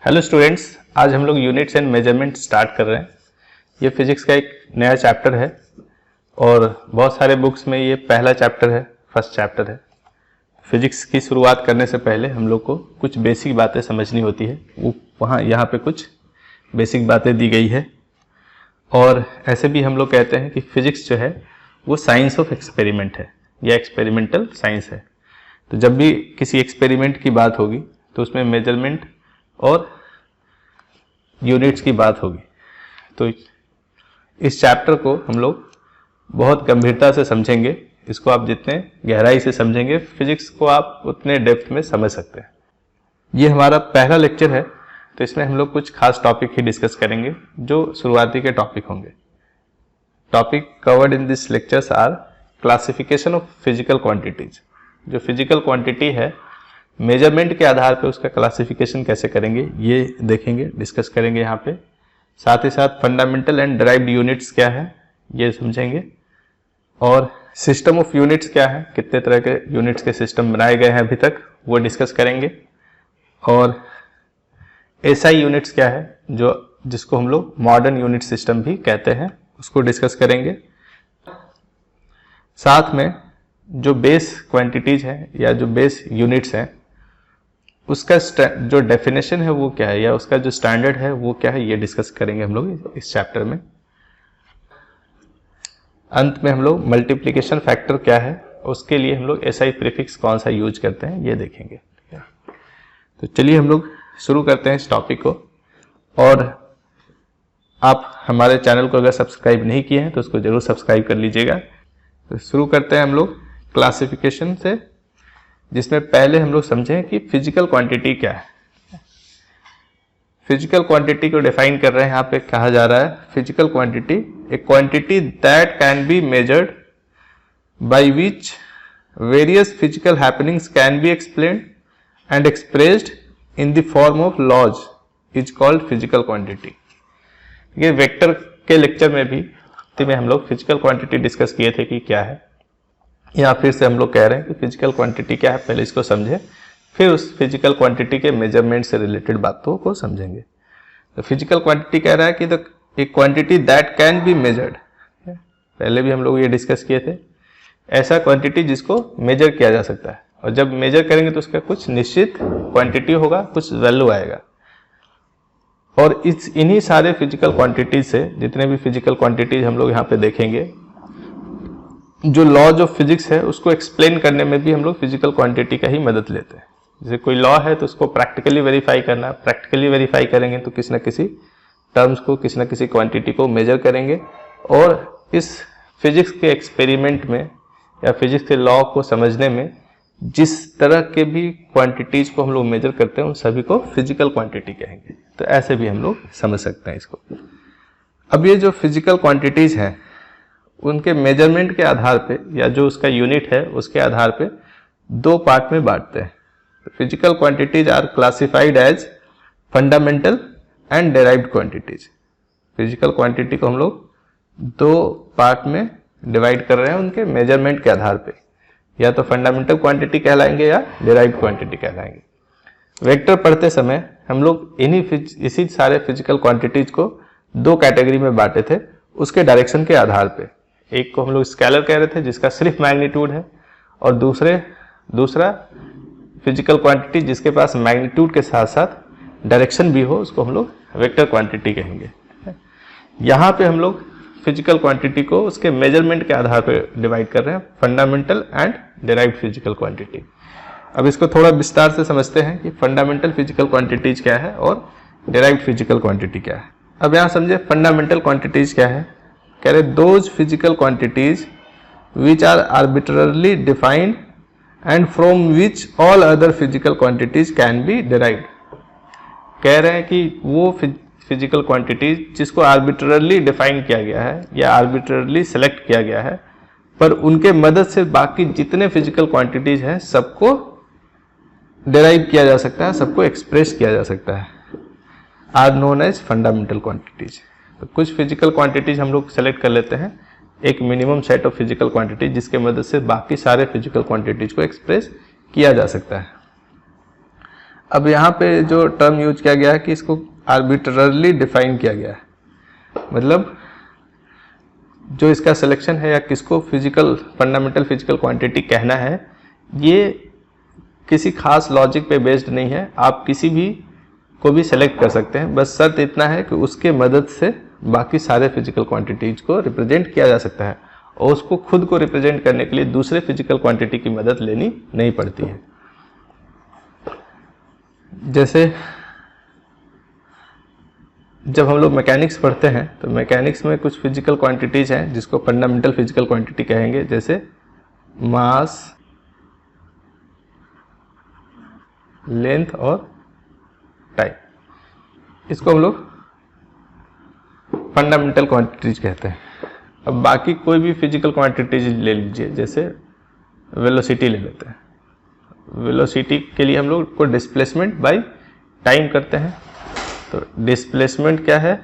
Hello students, आज हम लोग यूनिट्स एंड मेजरमेंट स्टार्ट कर रहे हैं। ये फिजिक्स का एक नया चैप्टर है और बहुत सारे बुक्स में ये पहला चैप्टर है, फर्स्ट चैप्टर है। फिजिक्स की शुरुआत करने से पहले हम लोग को कुछ बेसिक बातें समझनी होती है, वो यहाँ पे कुछ बेसिक बातें दी गई है। और ऐसे भी हम लोग कहते हैं कि फिजिक्स जो है वो साइंस ऑफ एक्सपेरिमेंट है या एक्सपेरिमेंटल साइंस है। तो जब भी किसी एक्सपेरिमेंट की बात होगी तो उसमें मेजरमेंट और यूनिट्स की बात होगी। तो इस चैप्टर को हम लोग बहुत गंभीरता से समझेंगे। इसको आप जितने गहराई से समझेंगे, फिजिक्स को आप उतने डेप्थ में समझ सकते हैं। ये हमारा पहला लेक्चर है, तो इसमें हम लोग कुछ खास टॉपिक ही डिस्कस करेंगे जो शुरुआती के टॉपिक होंगे। Topic covered in this lectures are classification of physical quantities. जो फिजिकल क्वांटिटी है, मेजरमेंट के आधार पे उसका क्लासिफिकेशन कैसे करेंगे ये देखेंगे, डिस्कस करेंगे यहाँ पे। साथ ही साथ फंडामेंटल एंड डिराइव्ड यूनिट्स क्या है ये समझेंगे, और सिस्टम ऑफ यूनिट्स क्या है, कितने तरह के यूनिट्स के सिस्टम बनाए गए हैं अभी तक, वो डिस्कस करेंगे। और एसआई यूनिट्स क्या है, जो जिसको हम लोग मॉडर्न यूनिट सिस्टम भी कहते हैं, उसको डिस्कस करेंगे। साथ में जो बेस क्वांटिटीज हैं या जो बेस यूनिट्स हैं उसका जो डेफिनेशन है वो क्या है या उसका जो स्टैंडर्ड है वो क्या है, ये डिस्कस करेंगे हम लोग इस चैप्टर में। अंत में हम लोग मल्टीप्लिकेशन फैक्टर क्या है, उसके लिए हम लोग एसआई प्रीफिक्स कौन सा यूज करते हैं ये देखेंगे। तो चलिए हम लोग शुरू करते हैं इस टॉपिक को। और आप हमारे चैनल को अगर सब्सक्राइब नहीं किए हैं तो उसको जरूर सब्सक्राइब कर लीजिएगा। तो शुरू करते हैं हम लोग क्लासिफिकेशन से, जिसमें पहले हम लोग समझें कि फिजिकल क्वांटिटी क्या है। फिजिकल क्वांटिटी को डिफाइन कर रहे हैं, यहाँ पे कहा जा रहा है physical quantity a quantity that can be measured by which various physical happenings can be explained and expressed in the form of laws is called physical quantity. ये वेक्टर के लेक्चर में भी हम लोग फिजिकल क्वांटिटी डिस्कस किए थे कि क्या है। यहाँ फिर से हम लोग कह रहे हैं कि फिजिकल क्वांटिटी क्या है, पहले इसको समझें, फिर उस फिजिकल क्वांटिटी के मेजरमेंट से रिलेटेड बातों को समझेंगे। तो फिजिकल क्वांटिटी कह रहा है कि एक quantity that can be measured, पहले भी हम लोग ये डिस्कस किए थे, ऐसा क्वांटिटी जिसको मेजर किया जा सकता है। और जब मेजर करेंगे तो उसका कुछ निश्चित क्वांटिटी होगा, कुछ वैल्यू आएगा। और इन्हीं सारे फिजिकल क्वांटिटीज से, जितने भी फिजिकल क्वांटिटीज हम लोग यहाँ पे देखेंगे, जो लॉज ऑफ फिजिक्स है उसको एक्सप्लेन करने में भी हम लोग फिजिकल क्वांटिटी का ही मदद लेते हैं। जैसे कोई लॉ है तो उसको प्रैक्टिकली वेरीफाई करना, प्रैक्टिकली वेरीफाई करेंगे तो किसी न किसी टर्म्स को, किसी न किसी क्वांटिटी को मेजर करेंगे। और इस फिजिक्स के एक्सपेरिमेंट में या फिजिक्स के लॉ को समझने में जिस तरह के भी क्वांटिटीज को हम लोग मेजर करते हैं उन सभी को फिजिकल क्वांटिटी कहेंगे। तो ऐसे भी हम लोग समझ सकते हैं इसको। अब ये जो फिजिकल क्वांटिटीज हैं उनके मेजरमेंट के आधार पे या जो उसका यूनिट है उसके आधार पे दो पार्ट में बांटते हैं। Physical quantities are classified as fundamental and derived quantities. Physical quantity को हम लोग दो पार्ट में डिवाइड कर रहे हैं उनके मेजरमेंट के आधार पे, या तो फंडामेंटल क्वांटिटी कहलाएंगे या डिराइव्ड क्वांटिटी कहलाएंगे। वेक्टर पढ़ते समय हम लोग इसी सारे फिजिकल क्वांटिटीज को दो कैटेगरी में बांटे थे उसके डायरेक्शन के आधार पे। एक को हम लोग स्केलर कह रहे थे जिसका सिर्फ मैग्नीट्यूड है, और दूसरा फिजिकल क्वांटिटी जिसके पास मैग्नीट्यूड के साथ साथ डायरेक्शन भी हो, उसको हम लोग वेक्टर क्वांटिटी कहेंगे। यहाँ पे हम लोग फिजिकल क्वांटिटी को उसके मेजरमेंट के आधार पर डिवाइड कर रहे हैं, fundamental and derived physical quantity. अब इसको थोड़ा विस्तार से समझते हैं कि फंडामेंटल फिजिकल क्वांटिटीज क्या है और डिराइव्ड फिजिकल क्वांटिटी क्या है। अब यहाँ समझे फंडामेंटल क्वांटिटीज क्या है। कह रहे those physical quantities which are arbitrarily defined and from which all other physical quantities can be derived. कह रहे हैं कि वो फिजिकल क्वांटिटीज जिसको आर्बिट्ररली डिफाइन किया गया है या आर्बिट्ररली सेलेक्ट किया गया है, पर उनके मदद से बाकी जितने फिजिकल क्वांटिटीज हैं सबको डिराइव किया जा सकता है, सबको एक्सप्रेस किया जा सकता है, are known as fundamental quantities. तो कुछ फिजिकल क्वांटिटीज हम लोग सेलेक्ट कर लेते हैं, एक minimum set of physical quantities जिसके मदद से बाकी सारे फिजिकल क्वांटिटीज को एक्सप्रेस किया जा सकता है। अब यहाँ पे जो टर्म यूज किया गया है कि इसको आर्बिट्ररली डिफाइन किया गया है, मतलब जो इसका सिलेक्शन है या किसको फिजिकल फंडामेंटल फिजिकल क्वांटिटी कहना है, ये किसी खास लॉजिक पे बेस्ड नहीं है। आप किसी भी को भी सेलेक्ट कर सकते हैं, बस शर्त इतना है कि उसके मदद से बाकी सारे फिजिकल क्वांटिटीज को रिप्रेजेंट किया जा सकता है और उसको खुद को रिप्रेजेंट करने के लिए दूसरे फिजिकल क्वांटिटी की मदद लेनी नहीं पड़ती है। जैसे जब हम लोग मैकेनिक्स पढ़ते हैं तो मैकेनिक्स में कुछ फिजिकल क्वांटिटीज हैं जिसको फंडामेंटल फिजिकल क्वांटिटी कहेंगे, जैसे मास, लेंथ और टाइम, इसको हम लोग फंडामेंटल क्वांटिटीज कहते हैं। अब बाकी कोई भी फिजिकल क्वांटिटीज ले लीजिए, जैसे वेलोसिटी ले लेते हैं। वेलोसिटी के लिए हम लोग को डिस्प्लेसमेंट बाय टाइम करते हैं। तो डिस्प्लेसमेंट क्या है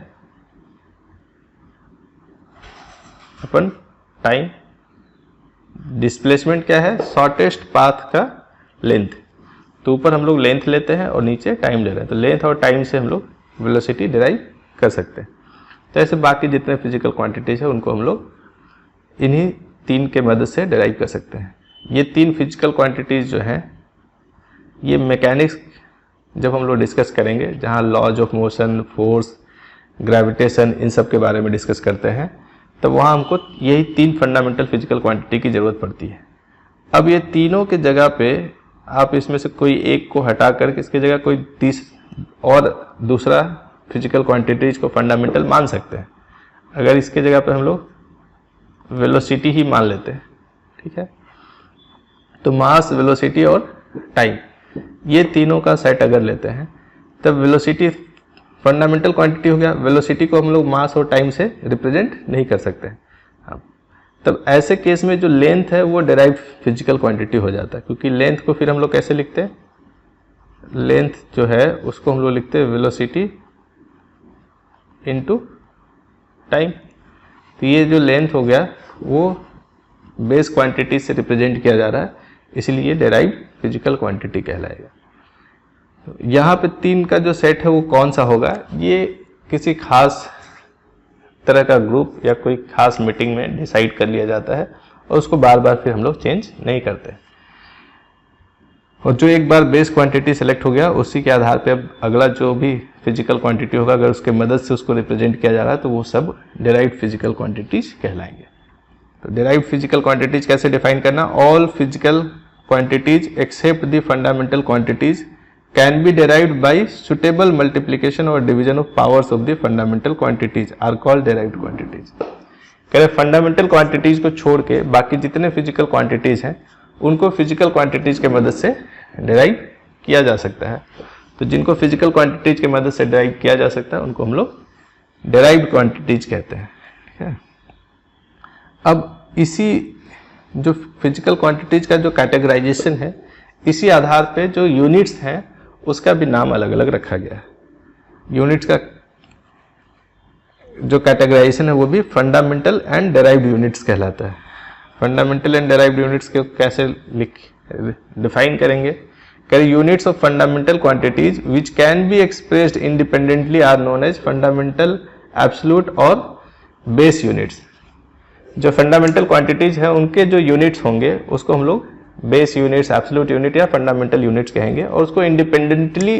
अपन टाइम, डिस्प्लेसमेंट क्या है शॉर्टेस्ट पाथ का लेंथ। तो ऊपर हम लोग लेंथ लेते हैं और नीचे टाइम ले रहे हैं, तो लेंथ और टाइम से हम लोग वेलोसिटी डिराइव कर सकते हैं। तो ऐसे बाकी जितने फिजिकल क्वांटिटीज है उनको हम लोग इन्हीं तीन के मदद से डिराइव कर सकते हैं। ये तीन फिजिकल क्वांटिटीज जो हैं ये मैकेनिक्स जब हम लोग डिस्कस करेंगे, जहाँ laws of motion, force, gravitation, इन सब के बारे में डिस्कस करते हैं, तब वहाँ हमको यही तीन फंडामेंटल फिजिकल क्वांटिटी की ज़रूरत पड़ती है। अब ये तीनों के जगह पे आप इसमें से कोई एक को हटा कर इसकी जगह कोई दूसरा फिजिकल क्वांटिटीज को फंडामेंटल मान सकते हैं। अगर इसके जगह पे हम लोग वेलोसिटी ही मान लेते हैं, ठीक है, तो मास, वेलोसिटी और टाइम, ये तीनों का सेट अगर लेते हैं तब वेलोसिटी फंडामेंटल क्वांटिटी हो गया। वेलोसिटी को हम लोग मास और टाइम से रिप्रेजेंट नहीं कर सकते। तब ऐसे केस में जो लेंथ है वो डिराइव्ड फिजिकल क्वांटिटी हो जाता है, क्योंकि लेंथ को फिर हम लोग कैसे लिखते हैं, लेंथ जो है उसको हम लोग लिखते हैं वेलोसिटी इनटू टाइम। तो ये जो लेंथ हो गया वो बेस क्वांटिटी से रिप्रेजेंट किया जा रहा है, इसलिए ये डिराइव्ड फिजिकल क्वांटिटी कहलाएगा। तो यहाँ पे तीन का जो सेट है वो कौन सा होगा, ये किसी खास तरह का ग्रुप या कोई खास मीटिंग में डिसाइड कर लिया जाता है और उसको बार बार फिर हम लोग चेंज नहीं करते। और जो एक बार बेस क्वांटिटी सेलेक्ट हो गया उसी के आधार पे अब अगला जो भी फिजिकल क्वांटिटी होगा, अगर उसके मदद से उसको रिप्रेजेंट किया जा रहा है तो वो सब डिराइव्ड फिजिकल क्वांटिटीज कहलाएंगे। तो डिराइव्ड फिजिकल क्वांटिटीज कैसे डिफाइन करना, all physical quantities except the fundamental quantities can be derived by suitable multiplication और division of powers of the fundamental quantities are called derived quantities. कह रहे fundamental quantities को छोड़ के बाकी जितने फिजिकल क्वांटिटीज हैं उनको फिजिकल क्वांटिटीज के मदद से डिराइव किया जा सकता है। तो जिनको फिजिकल क्वांटिटीज के मदद से डिराइव किया जा सकता है उनको हम लोग डिराइव्ड क्वांटिटीज कहते हैं, ठीक है। अब इसी जो फिजिकल क्वांटिटीज का जो कैटेगराइजेशन है, इसी आधार पे जो यूनिट्स हैं उसका भी नाम अलग अलग रखा गया है। यूनिट्स का जो कैटेगराइजेशन है वो भी फंडामेंटल एंड डिराइव्ड यूनिट्स कहलाता है। फंडामेंटल एंड डिराइव्ड यूनिट्स को कैसे डिफाइन करेंगे, units of fundamental quantities which can be expressed independently are known as fundamental, absolute और बेस यूनिट्स। जो फंडामेंटल क्वांटिटीज है उनके जो यूनिट्स होंगे उसको हम लोग बेस यूनिट्स, एब्सोल्यूट यूनिट या फंडामेंटल यूनिट्स कहेंगे, और उसको इंडिपेंडेंटली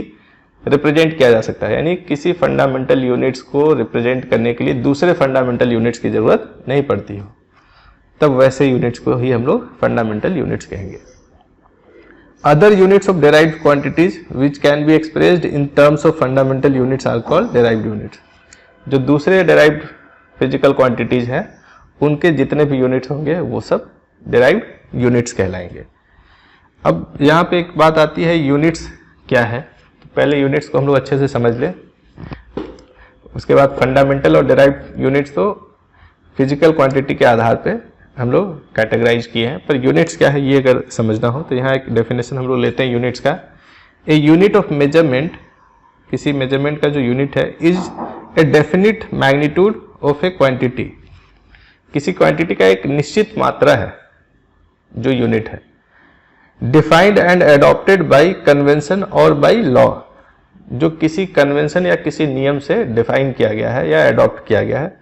रिप्रेजेंट किया जा सकता है। यानी किसी फंडामेंटल यूनिट्स को रिप्रेजेंट करने के लिए दूसरे फंडामेंटल यूनिट्स की जरूरत नहीं पड़ती हो, तब वैसे यूनिट्स को ही हम लोग फंडामेंटल यूनिट्स कहेंगे। Other units of derived quantities which can be expressed in terms of fundamental units are called derived units. जो दूसरे डिराइव्ड फिजिकल क्वांटिटीज हैं उनके जितने भी यूनिट्स होंगे वो सब डिराइव्ड यूनिट्स कहलाएंगे। अब यहाँ पे एक बात आती है, यूनिट्स क्या है। तो पहले यूनिट्स को हम लोग अच्छे से समझ लें, उसके बाद फंडामेंटल और डिराइव्ड यूनिट्स तो फिजिकल क्वांटिटी के आधार पे हम लोग कैटेगराइज किए हैं, पर यूनिट्स क्या है ये अगर समझना हो तो यहाँ एक डेफिनेशन हम लोग लेते हैं यूनिट्स का। ए यूनिट ऑफ मेजरमेंट, किसी मेजरमेंट का जो यूनिट है, is a definite magnitude of A quantity. किसी क्वांटिटी का एक निश्चित मात्रा है जो यूनिट है। Defined and adopted by convention और बाय लॉ, जो किसी कन्वेंशन या किसी नियम से डिफाइन किया गया है या एडॉप्ट किया गया है।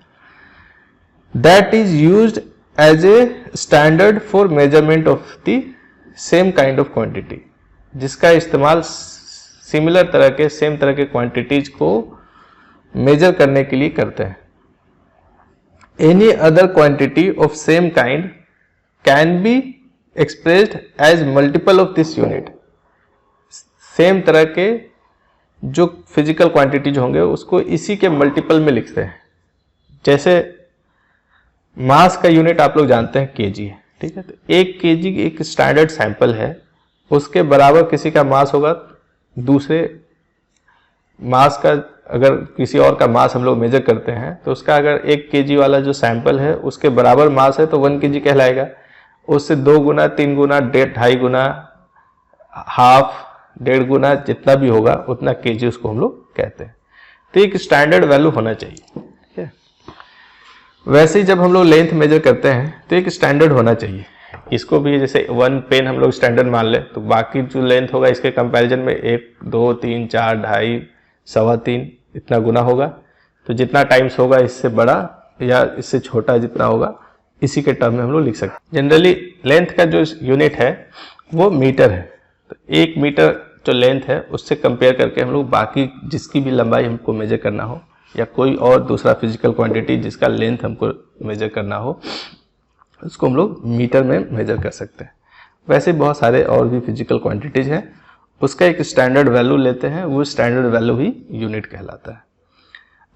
That is used as a standard for measurement of the same kind of quantity, जिसका इस्तेमाल सिमिलर तरह के सेम तरह के क्वांटिटीज को मेजर करने के लिए करते हैं। Any other quantity of same kind can be expressed as multiple of this unit. Same तरह के जो फिजिकल क्वांटिटीज होंगे उसको इसी के मल्टीपल में लिखते हैं। जैसे मास का यूनिट आप लोग जानते हैं केजी है, ठीक है। तो 1 केजी एक स्टैंडर्ड सैंपल है, उसके बराबर किसी का मास होगा दूसरे मास का। अगर किसी और का मास हम लोग मेजर करते हैं तो उसका अगर 1 केजी वाला जो सैंपल है उसके बराबर मास है तो 1 केजी कहलाएगा। उससे 2 गुना, 3 गुना, 2.5 गुना, हाफ, 1.5 गुना जितना भी होगा उतना केजी उसको हम लोग कहते हैं। तो एक स्टैंडर्ड वैल्यू होना चाहिए, ठीक है। वैसे ही जब हम लोग लेंथ मेजर करते हैं तो एक स्टैंडर्ड होना चाहिए। इसको भी जैसे 1 पेन हम लोग स्टैंडर्ड मान ले तो बाकी जो लेंथ होगा इसके कंपैरिजन में 1, 2, 3, 4, 2.5, 3.25 इतना गुना होगा। तो जितना टाइम्स होगा इससे बड़ा या इससे छोटा जितना होगा इसी के टर्म में हम लोग लिख सकते हैं। जनरली लेंथ का जो यूनिट है वो मीटर है। तो 1 मीटर जो लेंथ है उससे कंपेयर करके हम लोग बाकी जिसकी भी लंबाई हमको मेजर करना हो या कोई और दूसरा फिजिकल क्वांटिटी जिसका लेंथ हमको मेजर करना हो उसको हम लोग मीटर में मेजर कर सकते हैं। वैसे बहुत सारे और भी फिजिकल क्वांटिटीज हैं, उसका एक स्टैंडर्ड वैल्यू लेते हैं, वो स्टैंडर्ड वैल्यू ही यूनिट कहलाता है।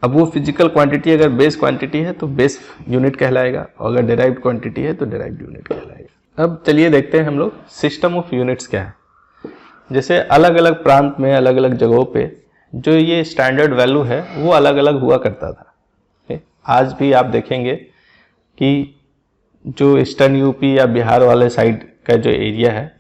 अब वो फिजिकल क्वांटिटी अगर बेस क्वांटिटी है तो बेस यूनिट कहलाएगा और अगर डेराइव्ड क्वांटिटी है तो डेराइव्ड यूनिट कहलाएगा। अब चलिए देखते हैं हम लोग सिस्टम ऑफ यूनिट्स क्या है। जैसे अलग अलग प्रांत में अलग अलग जगहों पे जो ये स्टैंडर्ड वैल्यू है वो अलग अलग हुआ करता था। आज भी आप देखेंगे कि जो ईस्टर्न यूपी या बिहार वाले साइड का जो एरिया है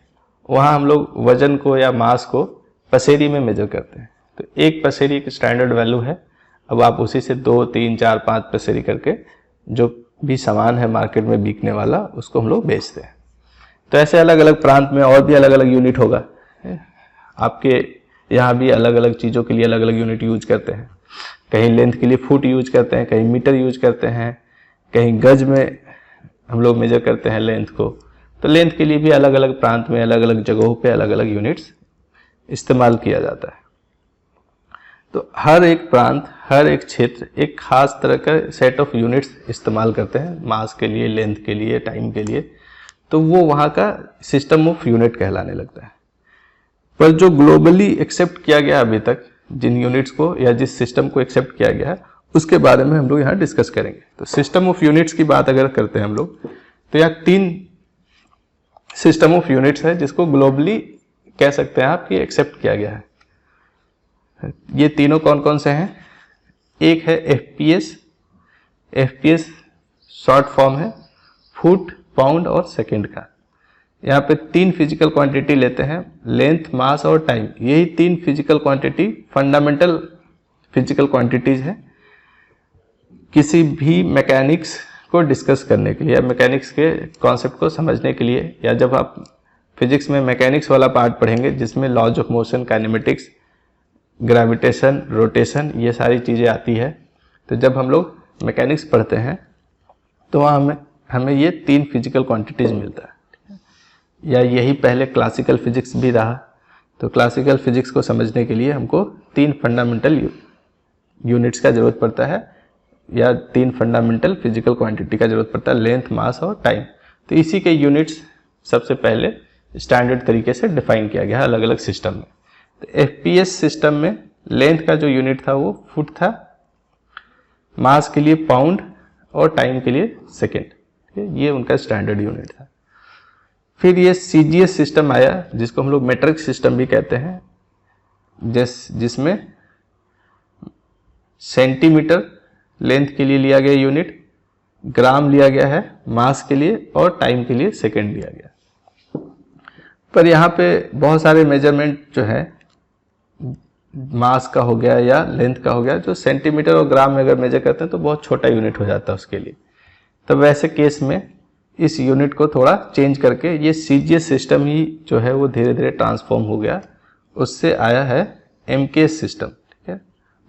वहाँ हम लोग वजन को या मास को पसेरी में मेजर करते हैं। तो 1 पसेरी एक स्टैंडर्ड वैल्यू है। अब आप उसी से 2, 3, 4, 5 पसेरी करके जो भी सामान है मार्केट में बिकने वाला उसको हम लोग बेचते हैं। तो ऐसे अलग अलग प्रांत में और भी अलग अलग यूनिट होगा। आपके यहाँ भी अलग अलग चीज़ों के लिए अलग अलग यूनिट यूज करते हैं। कहीं लेंथ के लिए फुट यूज करते हैं, कहीं मीटर यूज करते हैं, कहीं गज में हम लोग मेजर करते हैं लेंथ को। तो लेंथ के लिए भी अलग अलग प्रांत में अलग अलग जगहों पे अलग अलग यूनिट्स इस्तेमाल किया जाता है। तो हर एक प्रांत, हर एक क्षेत्र एक खास तरह का सेट ऑफ यूनिट्स इस्तेमाल करते हैं मास के लिए, लेंथ के लिए, टाइम के लिए। तो वो वहाँ का सिस्टम ऑफ यूनिट कहलाने लगता है। पर जो ग्लोबली एक्सेप्ट किया गया अभी तक, जिन यूनिट्स को या जिस सिस्टम को एक्सेप्ट किया गया है उसके बारे में हम लोग यहाँ डिस्कस करेंगे। तो सिस्टम ऑफ यूनिट्स की बात अगर करते हैं हम लोग तो यहाँ 3 सिस्टम ऑफ यूनिट्स है जिसको ग्लोबली कह सकते हैं आप कि एक्सेप्ट किया गया है। ये तीनों कौन कौन से हैं? एक है एफपीएस। एफपीएस शॉर्ट फॉर्म है फुट, पाउंड और सेकंड का। यहाँ पे 3 फिजिकल क्वांटिटी लेते हैं, लेंथ, मास और टाइम। यही 3 physical quantity fundamental physical quantities है किसी भी मैकेनिक्स को डिस्कस करने के लिए या मैकेनिक्स के कॉन्सेप्ट को समझने के लिए, या जब आप फिजिक्स में मैकेनिक्स वाला पार्ट पढ़ेंगे जिसमें laws of motion, kinematics, gravitation, rotation, ये सारी चीज़ें आती है। तो जब हम लोग मैकेनिक्स पढ़ते हैं तो वहाँ हमें ये 3 फिजिकल क्वांटिटीज मिलता है। या यही पहले क्लासिकल फिजिक्स भी रहा। तो क्लासिकल फिजिक्स को समझने के लिए हमको 3 फंडामेंटल यूनिट्स का जरूरत पड़ता है या 3 फंडामेंटल फिजिकल क्वांटिटी का जरूरत पड़ता है, लेंथ, मास और टाइम। तो इसी के यूनिट्स सबसे पहले स्टैंडर्ड तरीके से डिफाइन किया गया है अलग अलग सिस्टम में। तो एफपीएस सिस्टम में लेंथ का जो यूनिट था वो फुट था, मास के लिए पाउंड और टाइम के लिए सेकेंड। ये उनका स्टैंडर्ड यूनिट था। फिर ये सीजीएस सिस्टम आया जिसको हम लोग मेट्रिक सिस्टम भी कहते हैं, जिसमें सेंटीमीटर लेंथ के लिए लिया गया यूनिट, ग्राम लिया गया है मास के लिए और टाइम के लिए सेकेंड लिया गया। पर यहाँ पे बहुत सारे मेजरमेंट जो है मास का हो गया या लेंथ का हो गया, जो सेंटीमीटर और ग्राम में अगर मेजर करते हैं तो बहुत छोटा यूनिट हो जाता है उसके लिए। तब वैसे केस में इस यूनिट को थोड़ा चेंज करके ये सीजीएस सिस्टम ही जो है वो धीरे धीरे ट्रांसफॉर्म हो गया, उससे आया है एमकेएस सिस्टम। ठीक है,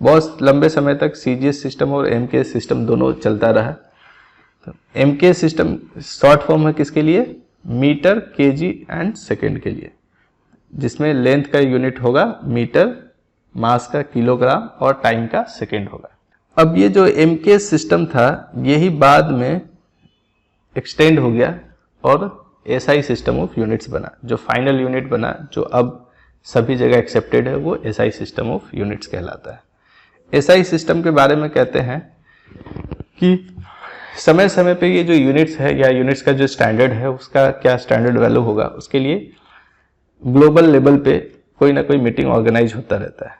बहुत लंबे समय तक सीजीएस सिस्टम और एमकेएस सिस्टम दोनों चलता रहा। तो एमकेएस सिस्टम शॉर्ट फॉर्म है किसके लिए? मीटर, केजी एंड सेकेंड के लिए, जिसमें लेंथ का यूनिट होगा मीटर, मास का किलोग्राम और टाइम का सेकेंड होगा। अब ये जो एमकेएस सिस्टम था यही बाद में एक्सटेंड हो गया और एसआई सिस्टम ऑफ यूनिट्स बना। जो फाइनल यूनिट बना, जो अब सभी जगह एक्सेप्टेड है, वो एसआई सिस्टम ऑफ यूनिट्स कहलाता है। एसआई सिस्टम के बारे में कहते हैं कि समय समय पे ये जो यूनिट्स है या यूनिट्स का जो स्टैंडर्ड है उसका क्या स्टैंडर्ड वैल्यू होगा, उसके लिए ग्लोबल लेवल पे कोई ना कोई मीटिंग ऑर्गेनाइज होता रहता है।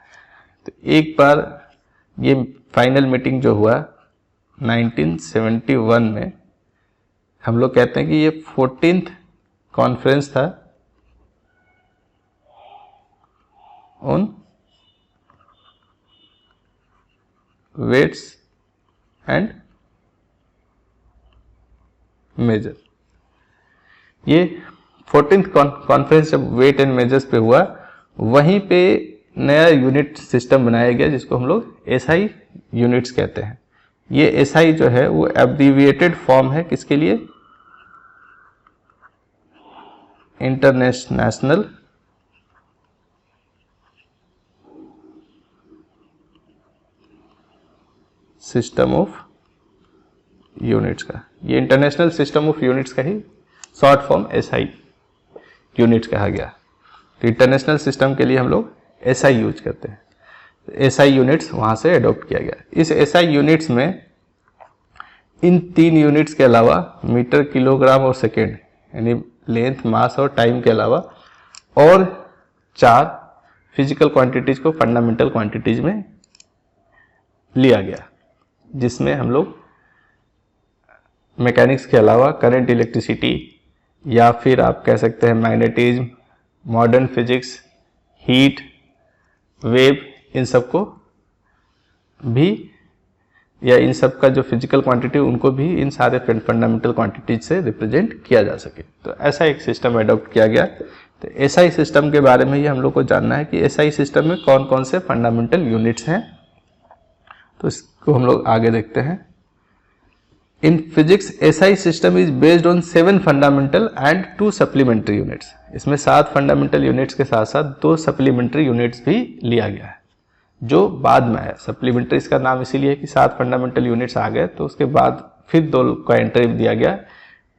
तो एक बार ये फाइनल मीटिंग जो हुआ 1971 में, हम लोग कहते हैं कि ये 14th कॉन्फ्रेंस था ऑन वेट्स एंड मेजर। ये 14th कॉन्फ्रेंस जब वेट एंड मेजर्स पे हुआ, वहीं पे नया यूनिट सिस्टम बनाया गया जिसको हम लोग एसआई यूनिट्स कहते हैं। ये एसआई जो है वो एब्रिविएटेड फॉर्म है किसके लिए? इंटरनेशनल सिस्टम ऑफ यूनिट्स का। ये इंटरनेशनल सिस्टम ऑफ यूनिट्स का ही शॉर्ट फॉर्म एसआई यूनिट्स कहा गया। तो इंटरनेशनल सिस्टम के लिए हम लोग एसआई यूज करते हैं। एसआई यूनिट्स वहां से अडॉप्ट किया गया। इस एसआई यूनिट्स में इन 3 यूनिट्स के अलावा मीटर, किलोग्राम और सेकेंड, यानी लेंथ, मास और टाइम के अलावा और 4 फिजिकल क्वांटिटीज को फंडामेंटल क्वांटिटीज में लिया गया, जिसमें हम लोग मैकेनिक्स के अलावा करंट, इलेक्ट्रिसिटी या फिर आप कह सकते हैं magnetism, modern physics, heat, wave, इन सब को भी, या इन सब का जो फिजिकल क्वांटिटी उनको भी इन सारे फंडामेंटल क्वांटिटीज से रिप्रेजेंट किया जा सके। तो ऐसा एक सिस्टम अडॉप्ट किया गया। तो एसआई सिस्टम के बारे में ही हम लोग को जानना है कि एसआई सिस्टम में कौन कौन से फंडामेंटल यूनिट्स हैं। तो इसको हम लोग आगे देखते हैं। In physics SI system is based on 7 fundamental and 2 supplementary units. इसमें 7 फंडामेंटल यूनिट्स के साथ साथ 2 सप्लीमेंट्री यूनिट्स भी लिया गया है, जो बाद में आया। सप्लीमेंट्री इसका नाम इसीलिए है कि 7 फंडामेंटल यूनिट्स आ गए, तो उसके बाद फिर 2 का एंट्री दिया गया।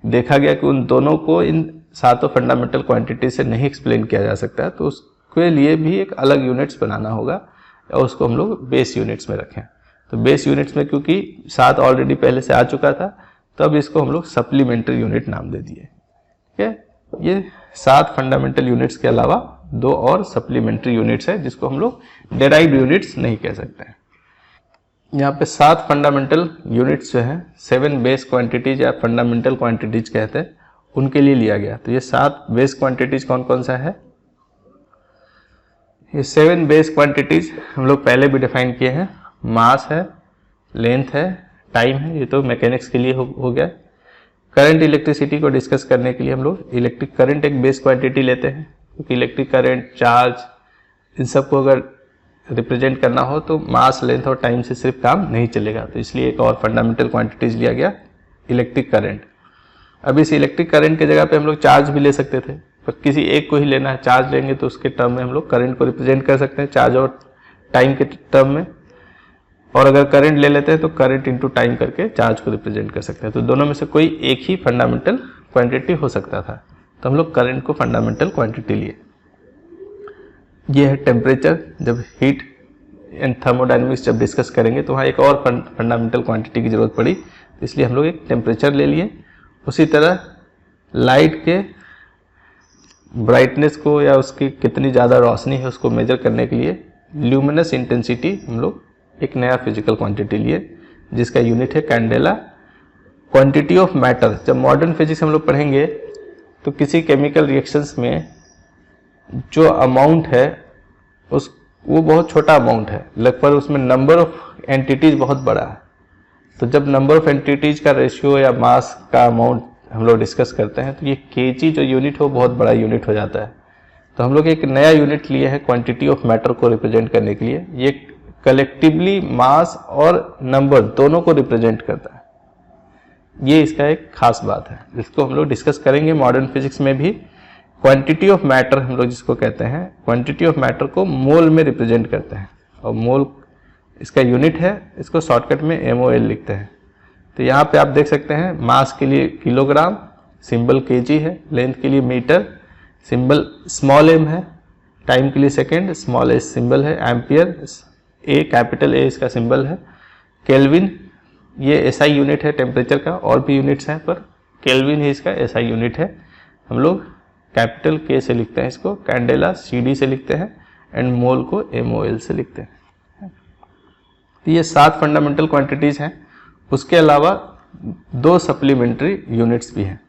देखा गया कि उन दोनों को इन 7 फंडामेंटल क्वांटिटी से नहीं एक्सप्लेन किया जा सकता, तो उसके लिए भी एक अलग यूनिट्स बनाना होगा और उसको हम लोग बेस यूनिट्स में रखें। तो बेस यूनिट्स में क्योंकि 7 ऑलरेडी पहले से आ चुका था, तब इसको हम लोग सप्लीमेंट्री यूनिट नाम दे दिए। ठीक है, ये 7 फंडामेंटल यूनिट्स के अलावा 2 और सप्लीमेंट्री यूनिट्स है, जिसको हम लोग डेराइव्ड यूनिट्स नहीं कह सकते हैं। यहाँ पे 7 फंडामेंटल यूनिट्स जो है 7 बेस क्वांटिटीज या फंडामेंटल क्वांटिटीज कहते हैं, उनके लिए लिया गया। तो ये 7 बेस क्वांटिटीज कौन कौन सा है? ये 7 बेस क्वांटिटीज हम लोग पहले भी डिफाइन किए हैं। मास है, लेंथ है, टाइम है, ये तो मैकेनिक्स के लिए हो गया। करंट, इलेक्ट्रिसिटी को डिस्कस करने के लिए हम लोग इलेक्ट्रिक करंट एक बेस क्वांटिटी लेते हैं, क्योंकि इलेक्ट्रिक करंट, चार्ज, इन सब को अगर रिप्रेजेंट करना हो तो मास, लेंथ और टाइम से सिर्फ काम नहीं चलेगा। तो इसलिए एक और फंडामेंटल क्वांटिटीज लिया गया, इलेक्ट्रिक करंट। अब इस इलेक्ट्रिक करंट की जगह पे हम लोग चार्ज भी ले सकते थे, पर किसी एक को ही लेना है। चार्ज लेंगे तो उसके टर्म में हम लोग करंट को रिप्रेजेंट कर सकते हैं, चार्ज और टाइम के टर्म में। और अगर करंट ले लेते हैं तो करंट इंटू टाइम करके चार्ज को रिप्रेजेंट कर सकते हैं। तो दोनों में से कोई एक ही फंडामेंटल क्वांटिटी हो सकता था, तो हम लोग करंट को फंडामेंटल क्वांटिटी लिए। ये है टेम्परेचर। जब हीट एंड थर्मोडायनेमिक्स जब डिस्कस करेंगे तो वहाँ एक और फंडामेंटल क्वांटिटी की जरूरत पड़ी, इसलिए हम लोग एक टेम्परेचर ले लिए। उसी तरह लाइट के ब्राइटनेस को या उसकी कितनी ज़्यादा रोशनी है उसको मेजर करने के लिए ल्यूमिनस इंटेंसिटी हम लोग एक नया फिजिकल क्वांटिटी लिए, जिसका यूनिट है कैंडेला। क्वांटिटी ऑफ मैटर, जब मॉडर्न फिजिक्स हम लोग पढ़ेंगे तो किसी केमिकल रिएक्शंस में जो अमाउंट है वो बहुत छोटा अमाउंट है, लगभग उसमें नंबर ऑफ एंटिटीज बहुत बड़ा है। तो जब नंबर ऑफ एंटिटीज का रेशियो या मास का अमाउंट हम लोग डिस्कस करते हैं तो ये केजी जो यूनिट हो बहुत बड़ा यूनिट हो जाता है। तो हम लोग एक नया यूनिट लिए हैं क्वांटिटी ऑफ मैटर को रिप्रेजेंट करने के लिए। ये कलेक्टिवली मास और नंबर दोनों को रिप्रेजेंट करता है। ये इसका एक खास बात है, जिसको हम लोग डिस्कस करेंगे मॉडर्न फिजिक्स में भी। क्वांटिटी ऑफ मैटर हम लोग जिसको कहते हैं, क्वांटिटी ऑफ मैटर को मोल में रिप्रेजेंट करते हैं और मोल इसका यूनिट है, इसको शॉर्टकट में MOL लिखते हैं। तो यहाँ पे आप देख सकते हैं मास के लिए किलोग्राम, सिंबल केजी है, लेंथ के लिए मीटर, सिंबल स्मॉल m है, टाइम के लिए सेकेंड, स्मॉल s सिंबल है, एम्पियर A कैपिटल A इसका सिंबल है, केल्विन ये SI यूनिट है टेम्परेचर का, और भी यूनिट्स हैं पर केल्विन ही इसका SI यूनिट है। हम लोग कैपिटल K से लिखते हैं इसको, कैंडेला CD से लिखते हैं एंड मोल को MOL से लिखते हैं। तो ये 7 फंडामेंटल क्वांटिटीज़ हैं। उसके अलावा 2 सप्लीमेंट्री यूनिट्स भी हैं।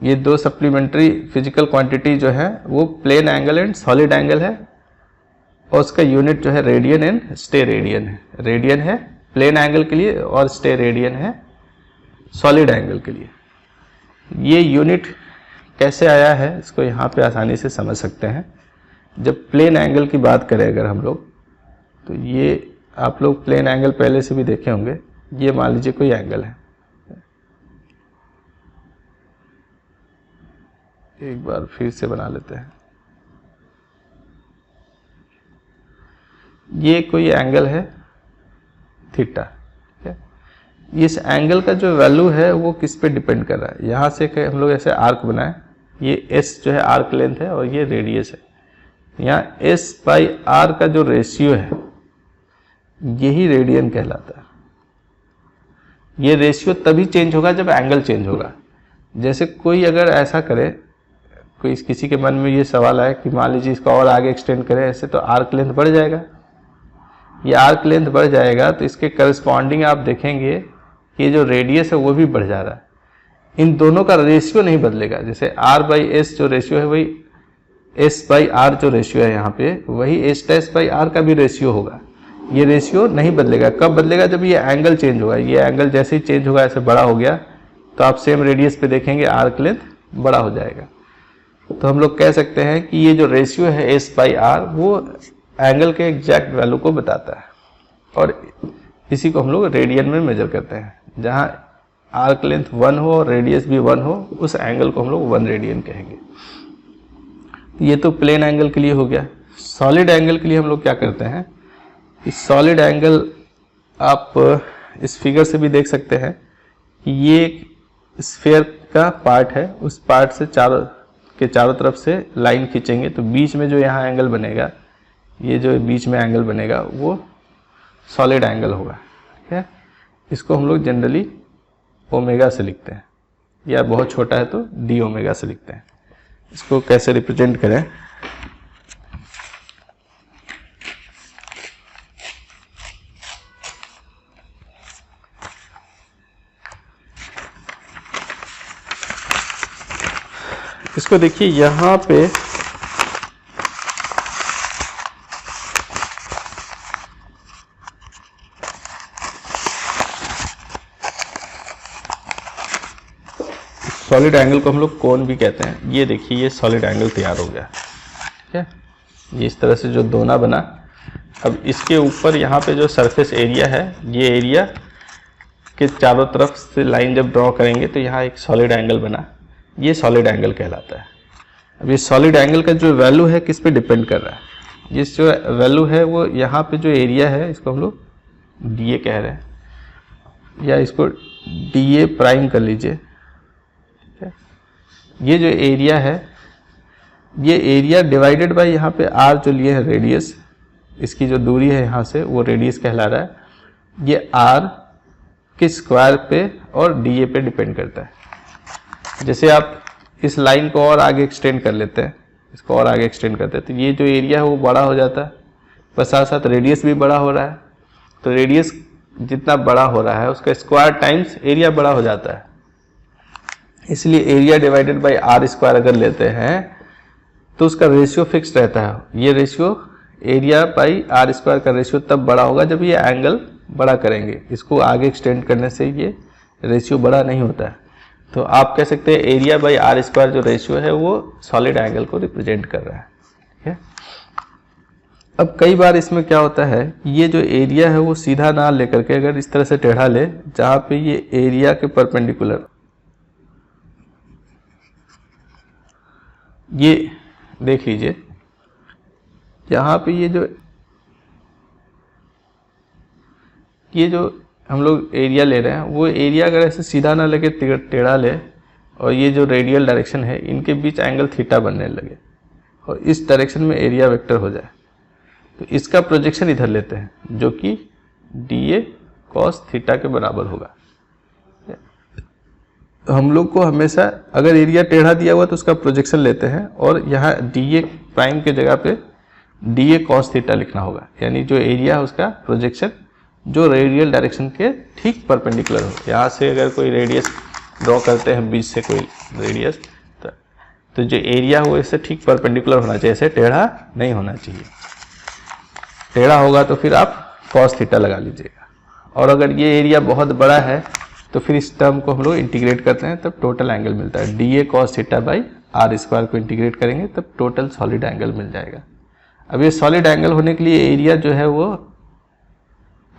ये 2 सप्लीमेंट्री फिजिकल क्वांटिटी जो है वो plane angle and solid angle है, और उसका यूनिट जो है रेडियन एंड स्टे रेडियन है। रेडियन है प्लेन एंगल के लिए और स्टे रेडियन है सॉलिड एंगल के लिए। ये यूनिट कैसे आया है इसको यहाँ पे आसानी से समझ सकते हैं। जब प्लेन एंगल की बात करें अगर हम लोग, तो ये आप लोग प्लेन एंगल पहले से भी देखे होंगे। ये मान लीजिए कोई एंगल है, एक बार फिर से बना लेते हैं। ये कोई एंगल है थीटा, ठीक है। इस एंगल का जो वैल्यू है वो किस पे डिपेंड कर रहा है। यहाँ से हम लोग ऐसे आर्क बनाए, ये S जो है आर्क लेंथ है और ये रेडियस है। यहाँ S/R का जो रेशियो है यही रेडियन कहलाता है। ये रेशियो तभी चेंज होगा जब एंगल चेंज होगा। जैसे कोई अगर ऐसा करे, कोई किसी के मन में ये सवाल आए कि मान लीजिए इसको और आगे एक्सटेंड करें ऐसे, तो आर्क लेंथ बढ़ जाएगा। ये आर्क लेंथ बढ़ जाएगा तो इसके करस्पॉन्डिंग आप देखेंगे कि ये जो रेडियस है वो भी बढ़ जा रहा है। इन दोनों का रेशियो नहीं बदलेगा। जैसे R/S जो रेशियो है वही S/R जो रेशियो है यहाँ पे, वही S'/R का भी रेशियो होगा। ये रेशियो नहीं बदलेगा। कब बदलेगा? जब ये एंगल चेंज होगा। ये एंगल जैसे ही चेंज होगा, ऐसे बड़ा हो गया, तो आप सेम रेडियस पे देखेंगे आर्क लेंथ बड़ा हो जाएगा। तो हम लोग कह सकते हैं कि ये जो रेशियो है S/R वो एंगल के एग्जैक्ट वैल्यू को बताता है, और इसी को हम लोग रेडियन में मेजर करते हैं। जहाँ आर्क लेंथ 1 हो और रेडियस भी 1 हो, उस एंगल को हम लोग 1 रेडियन कहेंगे। ये तो प्लेन एंगल के लिए हो गया। सॉलिड एंगल के लिए हम लोग क्या करते हैं, इस सॉलिड एंगल आप इस फिगर से भी देख सकते हैं कि ये एक स्फीयर का पार्ट है। उस पार्ट से चारों तरफ से लाइन खींचेंगे तो बीच में जो यहाँ एंगल बनेगा, ये जो बीच में एंगल बनेगा वो सॉलिड एंगल होगा, ठीक है। इसको हम लोग जनरली ओमेगा से लिखते हैं, या बहुत छोटा है तो डी ओमेगा से लिखते हैं। इसको कैसे रिप्रेजेंट करें, इसको देखिए यहाँ पे सॉलिड एंगल को हम लोग कोन भी कहते हैं। ये देखिए ये सॉलिड एंगल तैयार हो गया, ठीक है। ये इस तरह से जो दोना बना, अब इसके ऊपर यहाँ पे जो सरफेस एरिया है, ये एरिया के चारों तरफ से लाइन जब ड्रॉ करेंगे तो यहाँ एक सॉलिड एंगल बना, ये सॉलिड एंगल कहलाता है। अब ये सॉलिड एंगल का जो वैल्यू है किस पे डिपेंड कर रहा है, जिस जो वैल्यू है वो यहाँ पे जो एरिया है इसको हम लोग DA कह रहे हैं, या इसको DA प्राइम कर लीजिए। ये जो एरिया है, ये एरिया डिवाइडेड बाय यहाँ पे R जो लिए है रेडियस, इसकी जो दूरी है यहाँ से वो रेडियस कहला रहा है। ये R के स्क्वायर पे और DA पे डिपेंड करता है। जैसे आप इस लाइन को और आगे एक्सटेंड कर लेते हैं, इसको और आगे एक्सटेंड करते हैं, तो ये जो एरिया है वो बड़ा हो जाता है, पर साथ साथ रेडियस भी बड़ा हो रहा है। तो रेडियस जितना बड़ा हो रहा है उसका स्क्वायर टाइम्स एरिया बड़ा हो जाता है। इसलिए area divided by R square अगर लेते हैं तो उसका रेशियो फिक्स रहता है। ये ratio area by R square का रेशियो तब बड़ा होगा जब ये एंगल बड़ा करेंगे। इसको आगे एक्सटेंड करने से ये रेशियो बड़ा नहीं होता है। तो आप कह सकते हैं एरिया बाई आर स्क्वायर जो रेशियो है वो सॉलिड एंगल को रिप्रेजेंट कर रहा है। ठीक है, अब कई बार इसमें क्या होता है, ये जो एरिया है वो सीधा ना लेकर के अगर इस तरह से टेढ़ा ले, जहां पे ये एरिया के परपेंडिकुलर, ये देख लीजिए यहाँ पे ये जो हम लोग एरिया ले रहे हैं, वो एरिया अगर ऐसे सीधा ना लेके टेढ़ा ले और ये जो रेडियल डायरेक्शन है इनके बीच एंगल थीटा बनने लगे और इस डायरेक्शन में एरिया वेक्टर हो जाए, तो इसका प्रोजेक्शन इधर लेते हैं जो कि DA cos थीटा के बराबर होगा। तो हम लोग को हमेशा अगर एरिया टेढ़ा दिया हुआ तो उसका प्रोजेक्शन लेते हैं और यहाँ DA प्राइम के जगह पे DA cos थीटा लिखना होगा, यानी जो एरिया है उसका प्रोजेक्शन जो रेडियल डायरेक्शन के ठीक परपेंडिकुलर हो। यहाँ से अगर कोई रेडियस ड्रॉ करते हैं, बीच से कोई रेडियस, तो जो एरिया हो इससे ठीक परपेंडिकुलर होना चाहिए, ऐसे टेढ़ा नहीं होना चाहिए। टेढ़ा होगा तो फिर आप cos थीटा लगा लीजिएगा। और अगर ये एरिया बहुत बड़ा है तो फिर इस टर्म को हम लोग इंटीग्रेट करते हैं, तब टोटल एंगल मिलता है। DA cos theta by R square को इंटीग्रेट करेंगे तब टोटल सॉलिड एंगल मिल जाएगा। अब ये सॉलिड एंगल होने के लिए एरिया जो है वो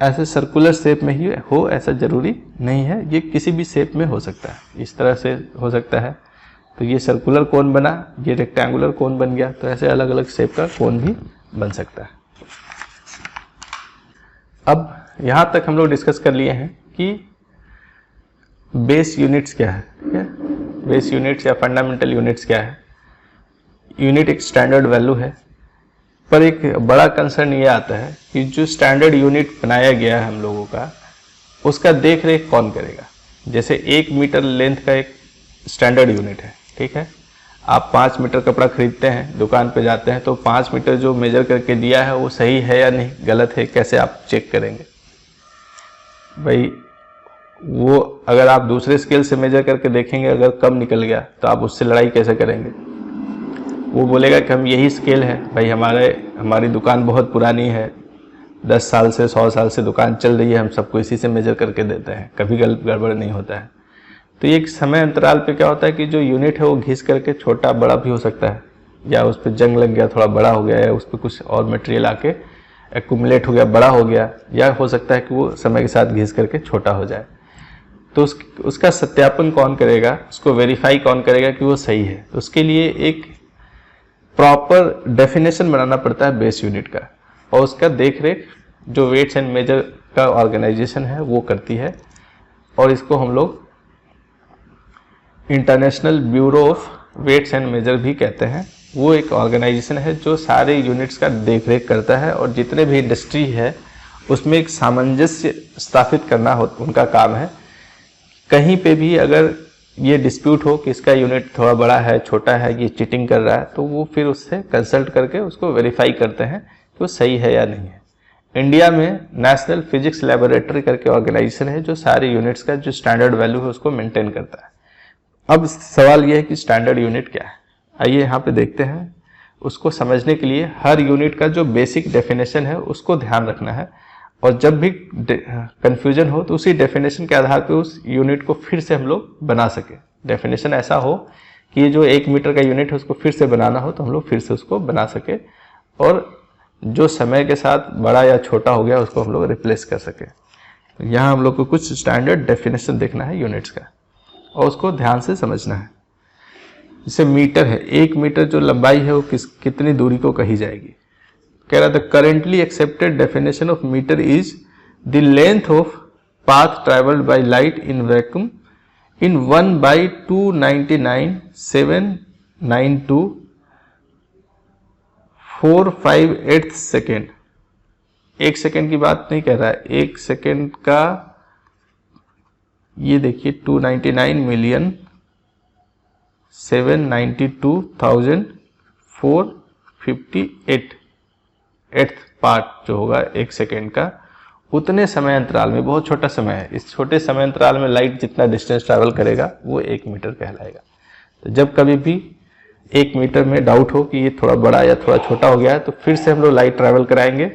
ऐसे सर्कुलर शेप में ही हो ऐसा जरूरी नहीं है, ये किसी भी शेप में हो सकता है, इस तरह से हो सकता है। तो ये सर्कुलर कोन बना, ये रेक्टेंगुलर कोन बन गया, तो ऐसे अलग अलग शेप का कोन भी बन सकता है। अब यहाँ तक हम लोग डिस्कस कर लिए हैं कि बेस यूनिट्स क्या है। ठीक है, बेस यूनिट्स या फंडामेंटल यूनिट्स क्या है। यूनिट एक स्टैंडर्ड वैल्यू है, पर एक बड़ा कंसर्न ये आता है कि जो स्टैंडर्ड यूनिट बनाया गया है हम लोगों का, उसका देख रेख कौन करेगा। जैसे 1 मीटर लेंथ का एक स्टैंडर्ड यूनिट है, ठीक है, आप 5 मीटर कपड़ा खरीदते हैं, दुकान पे जाते हैं, तो 5 मीटर जो मेजर करके दिया है वो सही है या नहीं, गलत है, कैसे आप चेक करेंगे भाई। वो अगर आप दूसरे स्केल से मेजर करके देखेंगे, अगर कम निकल गया तो आप उससे लड़ाई कैसे करेंगे। वो बोलेगा कि हम यही स्केल है भाई, हमारी दुकान बहुत पुरानी है, 10 साल से 100 साल से दुकान चल रही है, हम सबको इसी से मेजर करके देते हैं, कभी गड़बड़ नहीं होता है। तो एक समय अंतराल पे क्या होता है कि जो यूनिट है वो घिस करके छोटा बड़ा भी हो सकता है, या उस पर जंग लग गया थोड़ा बड़ा हो गया, या उस पर कुछ और मटेरियल आके एक्यूमुलेट हो गया बड़ा हो गया, या हो सकता है कि वो समय के साथ घिस करके छोटा हो जाए। तो उसका सत्यापन कौन करेगा, उसको वेरीफाई कौन करेगा कि वो सही है। तो उसके लिए एक प्रॉपर डेफिनेशन बनाना पड़ता है बेस यूनिट का, और उसका देख रेख जो वेट्स एंड मेजर का ऑर्गेनाइजेशन है वो करती है। और इसको हम लोग international bureau of weights and measure भी कहते हैं। वो एक ऑर्गेनाइजेशन है जो सारे यूनिट्स का देख रेख करता है, और जितने भी इंडस्ट्री है उसमें एक सामंजस्य स्थापित करना उनका काम है। कहीं पे भी अगर ये डिस्प्यूट हो कि इसका यूनिट थोड़ा बड़ा है, छोटा है, ये चीटिंग कर रहा है, तो वो फिर उससे कंसल्ट करके उसको वेरीफाई करते हैं कि वो सही है या नहीं है। इंडिया में नेशनल फिजिक्स लैबोरेटरी करके ऑर्गेनाइजेशन है जो सारे यूनिट्स का जो स्टैंडर्ड वैल्यू है उसको मेंटेन करता है। अब सवाल ये है कि स्टैंडर्ड यूनिट क्या है, आइए यहाँ पे देखते हैं। उसको समझने के लिए हर यूनिट का जो बेसिक डेफिनेशन है उसको ध्यान रखना है, और जब भी कंफ्यूजन हो तो उसी डेफिनेशन के आधार पे उस यूनिट को फिर से हम लोग बना सके। डेफिनेशन ऐसा हो कि ये जो 1 मीटर का यूनिट है उसको फिर से बनाना हो तो हम लोग फिर से उसको बना सके, और जो समय के साथ बड़ा या छोटा हो गया उसको हम लोग रिप्लेस कर सके। यहाँ हम लोग को कुछ स्टैंडर्ड डेफिनेशन देखना है यूनिट्स का, और उसको ध्यान से समझना है। जैसे मीटर है, 1 मीटर जो लंबाई है वो कितनी दूरी को कही जाएगी। कह रहा था currently accepted definition of metre is the length of path travelled by light in vacuum in 1/299,792.458 second. 1 second की बात नहीं कह रहा है, 1 सेकेंड का ये देखिए 299,792,458 8th पार्ट जो होगा 1 सेकेंड का, उतने समय अंतराल में, बहुत छोटा समय है, इस छोटे समय अंतराल में लाइट जितना डिस्टेंस ट्रैवल करेगा वो 1 मीटर कहलाएगा। तो जब कभी भी 1 मीटर में डाउट हो कि ये थोड़ा बड़ा या थोड़ा छोटा हो गया है तो फिर से हम लोग लाइट ट्रैवल कराएंगे,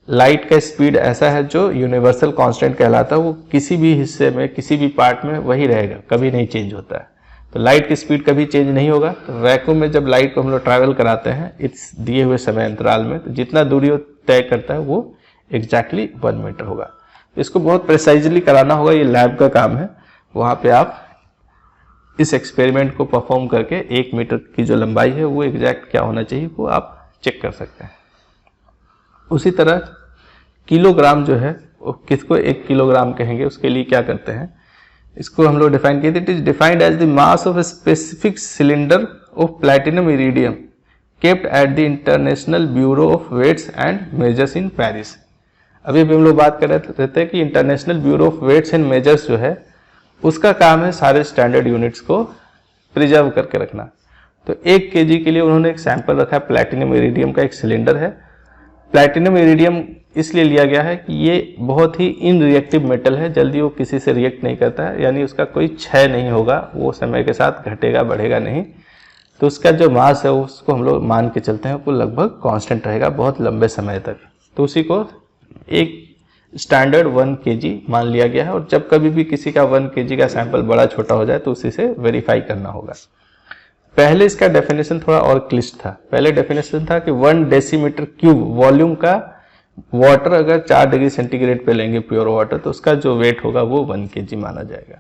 लाइट का स्पीड ऐसा है जो यूनिवर्सल कांस्टेंट कहलाता है, वो किसी भी हिस्से में किसी भी पार्ट में वही रहेगा, कभी नहीं चेंज होता है। तो लाइट की स्पीड कभी चेंज नहीं होगा। तो वैक्यूम में जब लाइट को हम लोग ट्रैवल कराते हैं इस दिए हुए समय अंतराल में, तो जितना दूरी वो तय करता है वो एग्जैक्टली 1 मीटर होगा। इसको बहुत प्रिसाइजली कराना होगा, ये लैब का काम है। वहाँ पे आप इस एक्सपेरिमेंट को परफॉर्म करके 1 मीटर की जो लंबाई है वो एग्जैक्ट क्या होना चाहिए वो आप चेक कर सकते हैं। उसी तरह किलोग्राम जो है वो किसको 1 किलोग्राम कहेंगे, उसके लिए क्या करते हैं, इसको हम लोग डिफाइन किए थे। It is defined as the mass of a specific cylinder of platinum iridium kept at the international bureau of weights and measures in Paris. अभी भी हम लोग बात कर रहे थे कि international bureau of weights and measures जो है उसका काम है सारे स्टैंडर्ड यूनिट्स को प्रिजर्व करके रखना। तो 1 kg के लिए उन्होंने एक सैंपल रखा है, प्लैटिनम इरिडियम का एक सिलेंडर है। प्लैटिनम इरिडियम इसलिए लिया गया है कि ये बहुत ही इनरिएक्टिव मेटल है, जल्दी वो किसी से रिएक्ट नहीं करता है, यानी उसका कोई क्षय नहीं होगा, वो समय के साथ घटेगा बढ़ेगा नहीं। तो उसका जो मास है उसको हम लोग मान के चलते हैं वो लगभग कांस्टेंट रहेगा बहुत लंबे समय तक। तो उसी को एक स्टैंडर्ड 1 kg मान लिया गया है। और जब कभी भी किसी का 1 kg का सैंपल बड़ा छोटा हो जाए तो उसी से वेरीफाई करना होगा। पहले इसका डेफिनेशन थोड़ा और क्लिष्ट था। पहले डेफिनेशन था कि 1 डेसीमीटर क्यूब वॉल्यूम का वाटर अगर 4 डिग्री सेंटीग्रेड पे लेंगे प्योर वाटर तो उसका जो वेट होगा वो 1 kg माना जाएगा।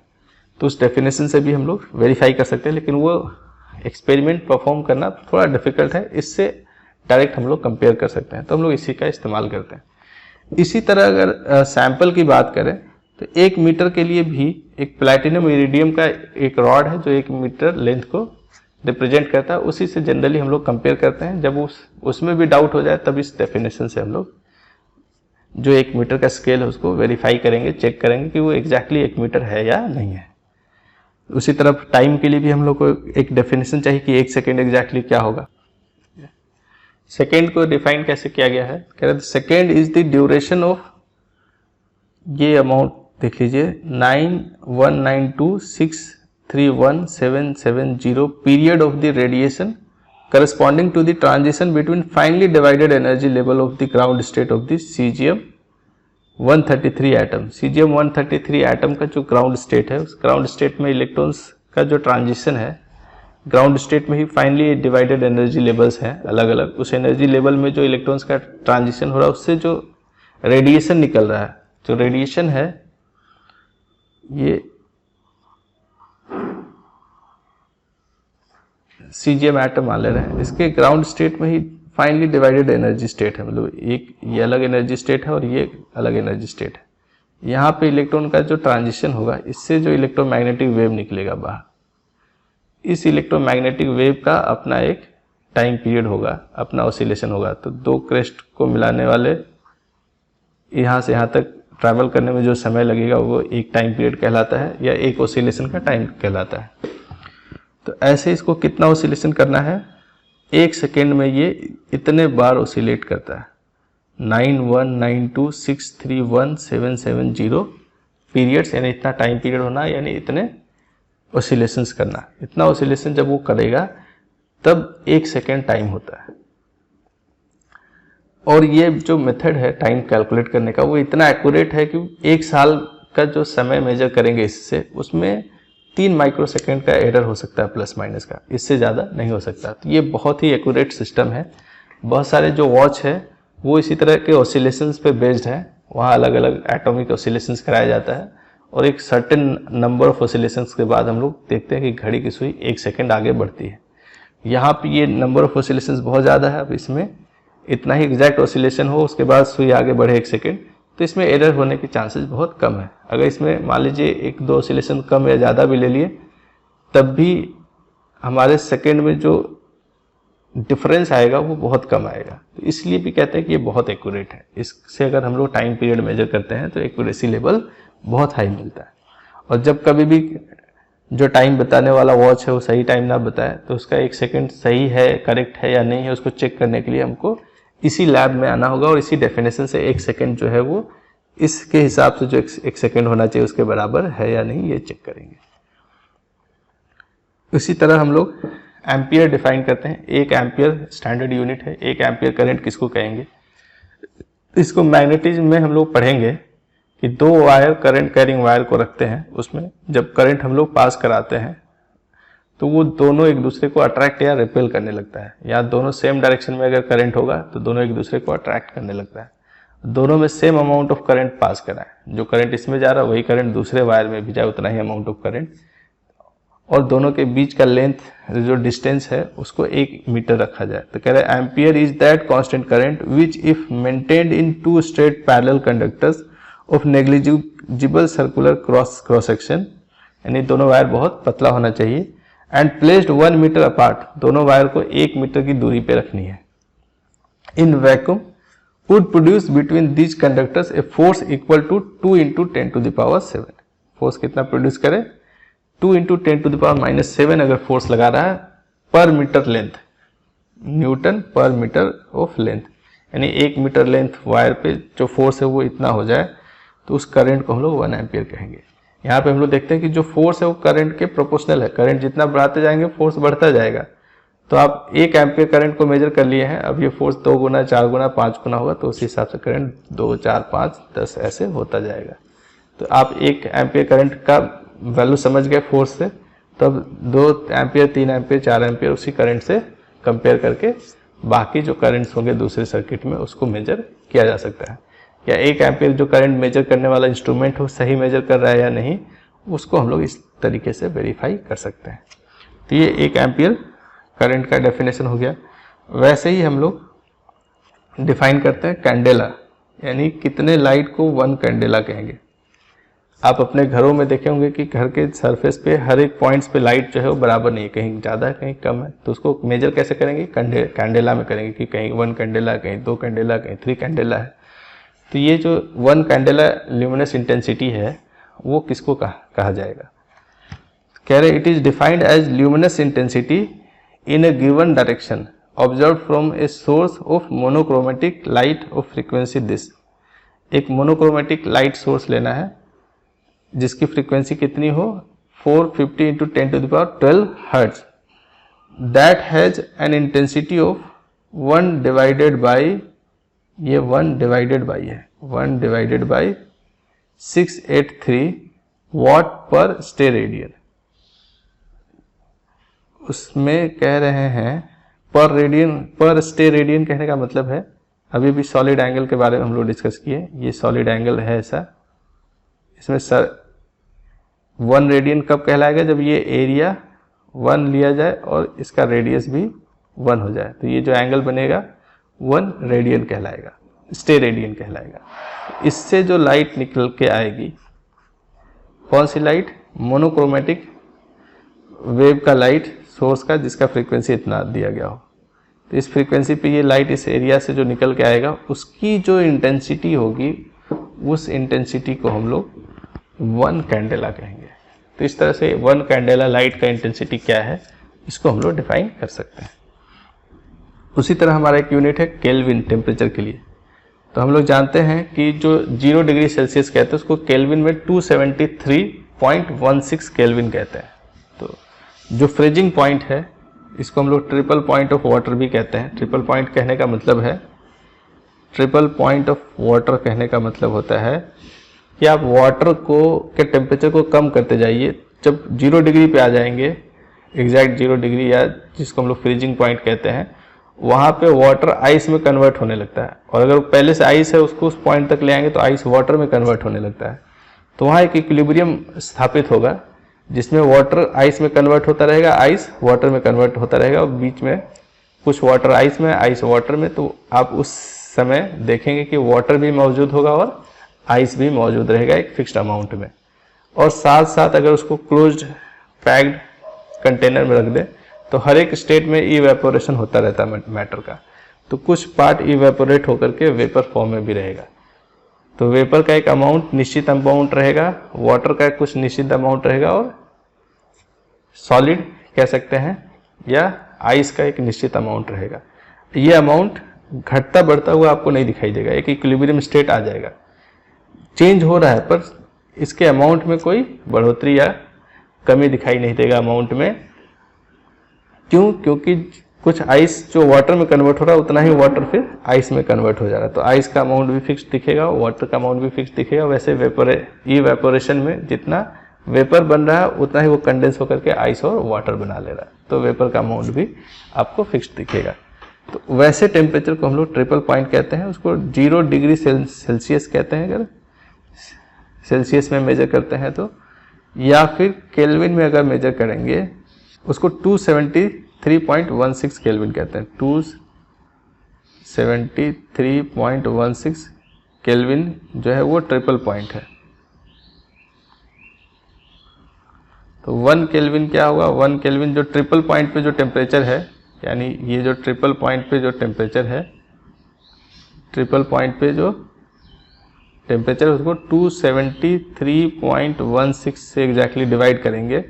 तो उस डेफिनेशन से भी हम लोग वेरीफाई कर सकते हैं, लेकिन वो एक्सपेरिमेंट परफॉर्म करना थोड़ा डिफिकल्ट है। इससे डायरेक्ट हम लोग कंपेयर कर सकते हैं, तो हम लोग इसी का इस्तेमाल करते हैं। इसी तरह अगर सैंपल की बात करें तो 1 मीटर के लिए भी एक प्लैटिनम इरिडियम का एक रॉड है जो 1 मीटर लेंथ को रिप्रेजेंट करता है, उसी से जनरली हम लोग कंपेयर करते हैं। जब उसमें भी डाउट हो जाए तब इस डेफिनेशन से हम लोग जो 1 मीटर का स्केल है उसको वेरीफाई करेंगे, चेक करेंगे कि वो एग्जैक्टली 1 मीटर है या नहीं है। उसी तरह टाइम के लिए भी हम लोग को एक डेफिनेशन चाहिए कि 1 सेकेंड एग्जैक्टली क्या होगा। सेकेंड को डिफाइन कैसे किया गया है, कह रहे second is the duration of, ये अमाउंट देख लीजिए 91926317770 period of the radiation corresponding to the transition between finely divided energy level of the ground state of the cesium 133 atom. cesium 133 atom का जो ग्राउंड स्टेट है, उस ground state में electrons का जो ट्रांजिशन है, ग्राउंड स्टेट में ही finally divided energy levels हैं अलग अलग। उस एनर्जी लेवल में जो इलेक्ट्रॉन्स का ट्रांजिशन हो रहा है उससे जो रेडिएशन निकल रहा है, जो रेडिएशन है ये सीजीएम एटम मान ले रहे हैं, इसके ग्राउंड स्टेट में ही फाइनली डिवाइडेड एनर्जी स्टेट है, मतलब एक ये अलग एनर्जी स्टेट है और ये अलग एनर्जी स्टेट है। यहाँ पे इलेक्ट्रॉन का जो ट्रांजिशन होगा इससे जो इलेक्ट्रोमैग्नेटिक वेव निकलेगा बाहर, इस इलेक्ट्रोमैग्नेटिक वेव का अपना एक टाइम पीरियड होगा, अपना ऑसिलेशन होगा। तो 2 क्रेस्ट को मिलाने वाले यहाँ से यहाँ तक ट्रैवल करने में जो समय लगेगा वो एक टाइम पीरियड कहलाता है या एक ऑसिलेशन का टाइम कहलाता है। तो ऐसे इसको कितना ऑसिलेशन करना है, 1 सेकेंड में ये इतने बार ऑसिलेट करता है, 91926317770 पीरियड्स, यानी इतना टाइम पीरियड होना, यानी इतने ऑसिलेशंस करना। इतना ऑसिलेशन जब वो करेगा तब 1 सेकेंड टाइम होता है। और ये जो मेथड है टाइम कैलकुलेट करने का वो इतना एक्यूरेट है कि 1 साल का जो समय मेजर करेंगे इससे, उसमें 3 माइक्रोसेकंड का एरर हो सकता है प्लस माइनस का, इससे ज़्यादा नहीं हो सकता। तो ये बहुत ही एक्यूरेट सिस्टम है। बहुत सारे जो वॉच है वो इसी तरह के ऑसिलेशंस पे बेस्ड है, वहाँ अलग अलग एटॉमिक ऑसिलेशंस कराया जाता है और एक सर्टेन नंबर ऑफ ऑसिलेशंस के बाद हम लोग देखते हैं कि घड़ी की सुई 1 सेकेंड आगे बढ़ती है। यहाँ पे ये नंबर ऑफ ऑसिलेशंस बहुत ज़्यादा है, अब इसमें इतना ही एग्जैक्ट ऑसिलेशन हो उसके बाद सुई आगे बढ़े 1 सेकेंड, तो इसमें एरर होने की चांसेस बहुत कम है। अगर इसमें मान लीजिए 1-2 ऑसिलेशन कम या ज़्यादा भी ले लिए तब भी हमारे सेकेंड में जो डिफरेंस आएगा वो बहुत कम आएगा। तो इसलिए भी कहते हैं कि ये बहुत एक्यूरेट है। इससे अगर हम लोग टाइम पीरियड मेजर करते हैं तो एक्यूरेसी लेवल बहुत हाई मिलता है। और जब कभी भी जो टाइम बताने वाला वॉच है वो सही टाइम ना बताए तो उसका 1 सेकेंड सही है, करेक्ट है या नहीं है, उसको चेक करने के लिए हमको इसी लैब में आना होगा और इसी डेफिनेशन से 1 सेकेंड जो है वो इसके हिसाब से जो 1 सेकेंड होना चाहिए उसके बराबर है या नहीं ये चेक करेंगे। इसी तरह हम लोग एम्पियर डिफाइन करते हैं। 1 एम्पियर स्टैंडर्ड यूनिट है। 1 एम्पियर करंट किसको कहेंगे, इसको मैग्नेटिज्म में हम लोग पढ़ेंगे कि दो वायर करंट कैरिंग वायर को रखते हैं, उसमें जब करंट हम लोग पास कराते हैं तो वो दोनों एक दूसरे को अट्रैक्ट या रिपेल करने लगता है, या दोनों सेम डायरेक्शन में अगर करंट होगा तो दोनों एक दूसरे को अट्रैक्ट करने लगता है। दोनों में same amount of current pass कराएं, जो करंट इसमें जा रहा है वही करंट दूसरे वायर में भी जाए, उतना ही अमाउंट ऑफ करंट, और दोनों के बीच का लेंथ जो डिस्टेंस है उसको 1 मीटर रखा जाए। तो कह रहे हैं ampere is that constant current which if maintained in 2 straight parallel conductors of negligible circular cross section, यानी दोनों वायर बहुत पतला होना चाहिए, एंड प्लेस्ड 1 मीटर अपार्ट, दोनों वायर को 1 मीटर की दूरी पे रखनी है, in vacuum would produce between these conductors a force equal to 2 into 10 to the power 7। Force कितना प्रोड्यूस करे? 2 into 10 to the power -7 अगर फोर्स लगा रहा है पर मीटर लेंथ, न्यूटन पर मीटर ऑफ लेंथ, यानी 1 मीटर लेंथ वायर पे जो फोर्स है वो इतना हो जाए तो उस करंट को हम लोग 1 एम्पियर कहेंगे। यहाँ पे हम लोग देखते हैं कि जो फोर्स है वो करंट के प्रोपोर्शनल है, करंट जितना बढ़ाते जाएंगे फोर्स बढ़ता जाएगा। तो आप 1 एम्पियर करंट को मेजर कर लिए हैं, अब ये फोर्स 2 गुना 4 गुना 5 गुना होगा, तो उस हिसाब से करंट 2 4 5 10 ऐसे होता जाएगा। तो आप 1 एम्पियर करंट का वैल्यू समझ गए फोर्स से, तो अब 2 एम्पियर 3 एम्पियर 4 एम्पियर उसी करंट से कंपेयर करके बाकी जो करंट्स होंगे दूसरे सर्किट में उसको मेजर किया जा सकता है। या 1 एम्पियर जो करंट मेजर करने वाला इंस्ट्रूमेंट हो सही मेजर कर रहा है या नहीं, उसको हम लोग इस तरीके से वेरीफाई कर सकते हैं। तो ये 1 एम्पियर करंट का डेफिनेशन हो गया। वैसे ही हम लोग डिफाइन करते हैं कैंडेला, यानी कितने लाइट को 1 कैंडेला कहेंगे। आप अपने घरों में देखे होंगे कि घर के सरफेस पे हर एक पॉइंट्स पे लाइट जो है वो बराबर नहीं है, कहीं ज़्यादा है कहीं कम है, तो उसको मेजर कैसे करेंगे? कैंडेला में करेंगे कि कहीं 1 कैंडेला, कहीं 2 कैंडेला, कहीं 3 कैंडेला है। तो ये जो 1 कैंडेला ल्यूमिनस इंटेंसिटी है वो किसको कहा जाएगा? कह रहे it is defined as luminous intensity in a given direction observed from a source of monochromatic light of frequency this। एक मोनोक्रोमेटिक लाइट सोर्स लेना है जिसकी फ्रीक्वेंसी कितनी हो 450 into 10 to the power 12 hertz, that has an intensity of 1 divided by, ये 1 divided by है 1 divided by 683 watt per stay radian। उसमें कह रहे हैं पर रेडियन, पर स्टे रेडियन कहने का मतलब है, अभी भी सॉलिड एंगल के बारे में हम लोग डिस्कस किए, ये सॉलिड एंगल है ऐसा, इसमें 1 रेडियन कब कहलाएगा? जब ये एरिया 1 लिया जाए और इसका रेडियस भी 1 हो जाए, तो ये जो एंगल बनेगा 1 रेडियन कहलाएगा, स्टे रेडियन कहलाएगा। इससे जो लाइट निकल के आएगी, कौन सी लाइट? मोनोक्रोमेटिक वेव का लाइट सोर्स का जिसका फ्रीक्वेंसी इतना दिया गया हो, तो इस फ्रीक्वेंसी पे ये लाइट इस एरिया से जो निकल के आएगा उसकी जो इंटेंसिटी होगी उस इंटेंसिटी को हम लोग 1 कैंडेला कहेंगे। तो इस तरह से 1 कैंडेला लाइट का इंटेंसिटी क्या है इसको हम लोग डिफाइन कर सकते हैं। उसी तरह हमारा एक यूनिट है केल्विन, टेम्परेचर के लिए। तो हम लोग जानते हैं कि जो 0 डिग्री सेल्सियस कहते हैं उसको केल्विन में 273.16 केल्विन कहते हैं। तो जो फ्रीजिंग पॉइंट है इसको हम लोग ट्रिपल पॉइंट ऑफ वाटर भी कहते हैं। ट्रिपल पॉइंट कहने का मतलब है, ट्रिपल पॉइंट ऑफ वाटर कहने का मतलब होता है कि आप वाटर को के टेम्परेचर को कम करते जाइए, जब 0 डिग्री पे आ जाएंगे, एग्जैक्ट 0 डिग्री या जिसको हम लोग फ्रीजिंग पॉइंट कहते हैं, वहाँ पे वाटर आइस में कन्वर्ट होने लगता है। और अगर पहले से आइस है उसको उस पॉइंट तक ले आएंगे तो आइस वाटर में कन्वर्ट होने लगता है। तो वहाँ एक इक्विलिब्रियम स्थापित होगा जिसमें वाटर आइस में कन्वर्ट होता रहेगा, आइस वाटर में कन्वर्ट होता रहेगा, और बीच में कुछ वाटर आइस में, आइस वाटर में। तो आप उस समय देखेंगे कि वाटर भी मौजूद होगा और आइस भी मौजूद रहेगा एक फिक्स्ड अमाउंट में। और साथ साथ अगर उसको क्लोज्ड पैक्ड कंटेनर में रख दें तो हर एक स्टेट में इवेपोरेशन होता रहता है मैटर का। तो कुछ पार्ट इवेपोरेट होकर के वेपर फॉर्म में भी रहेगा। तो वेपर का एक अमाउंट निश्चित अमाउंट रहेगा, वाटर का कुछ निश्चित अमाउंट रहेगा, और सॉलिड कह सकते हैं या आइस का एक निश्चित अमाउंट रहेगा। ये अमाउंट घटता बढ़ता हुआ आपको नहीं दिखाई देगा, एक इक्विलिब्रियम स्टेट आ जाएगा। चेंज हो रहा है पर इसके अमाउंट में कोई बढ़ोतरी या कमी दिखाई नहीं देगा अमाउंट में। क्यों? क्योंकि कुछ आइस जो वाटर में कन्वर्ट हो रहा है उतना ही वाटर फिर आइस में कन्वर्ट हो जा रहा है, तो आइस का अमाउंट भी फिक्स दिखेगा, वाटर का अमाउंट भी फिक्स दिखेगा। वैसे इवेपोरेशन में जितना वेपर बन रहा है उतना ही वो कंडेंस होकर के आइस और वाटर बना ले रहा है, तो वेपर का अमाउंट भी आपको फिक्स दिखेगा। तो वैसे टेम्परेचर को हम लोग ट्रिपल पॉइंट कहते हैं, उसको 0 डिग्री सेल्सियस कहते हैं अगर सेल्सियस में मेजर करते हैं तो, या फिर केल्विन में अगर मेजर करेंगे उसको 273.16 केल्विन कहते हैं। 273.16 केल्विन जो है वो ट्रिपल पॉइंट है। तो 1 केल्विन क्या होगा, 1 केल्विन जो ट्रिपल पॉइंट पे जो टेम्परेचर है, यानी ये जो ट्रिपल पॉइंट पे जो टेम्परेचर है, ट्रिपल पॉइंट पे जो टेम्परेचर उसको 273.16 से एग्जैक्टली डिवाइड करेंगे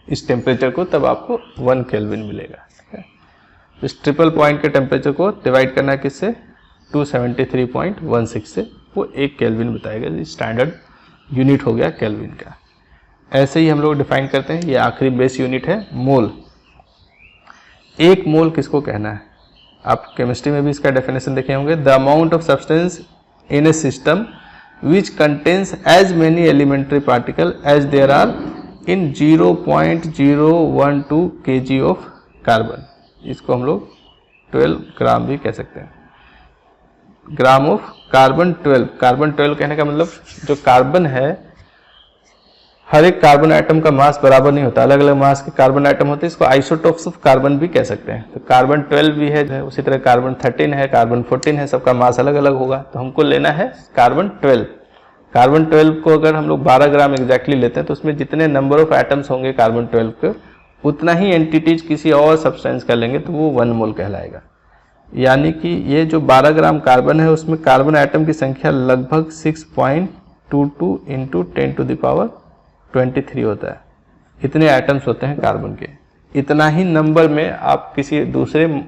इस टेम्परेचर को, तब आपको 1 केल्विन मिलेगा। इस ट्रिपल पॉइंट के टेम्परेचर को डिवाइड करना किससे, 273.16 से, वो 1 केल्विन बताएगा। स्टैंडर्ड यूनिट हो गया केल्विन का। ऐसे ही हम लोग डिफाइन करते हैं, ये आखिरी बेस यूनिट है मोल। 1 मोल किसको कहना है, आप केमिस्ट्री में भी इसका डेफिनेशन देखे होंगे, the amount of substance in A system which contains as many elementary particles as there are in 0.012 kg of carbon। इसको हम लोग 12 ग्राम भी कह सकते हैं, ग्राम ऑफ कार्बन 12। कार्बन 12 कहने का मतलब जो कार्बन है, हर एक कार्बन आइटम का मास बराबर नहीं होता, अलग अलग मास के कार्बन आइटम होते हैं, इसको आइसोटोप्स ऑफ कार्बन भी कह सकते हैं। तो कार्बन 12 भी है, उसी तरह कार्बन 13 है, कार्बन 14 है, सबका मास अलग अलग होगा। तो हमको लेना है कार्बन 12। कार्बन 12 को अगर हम लोग 12 ग्राम एग्जैक्टली लेते हैं तो उसमें जितने नंबर ऑफ एटम्स होंगे कार्बन 12 के, उतना ही एंटिटीज किसी और सब्सटेंस का लेंगे तो वो 1 मोल कहलाएगा। यानी कि ये जो 12 ग्राम कार्बन है उसमें कार्बन आइटम की संख्या लगभग 6.22 इंटू 10⁻23 होता है। इतने आइटम्स होते हैं कार्बन के। इतना ही नंबर में आप किसी दूसरे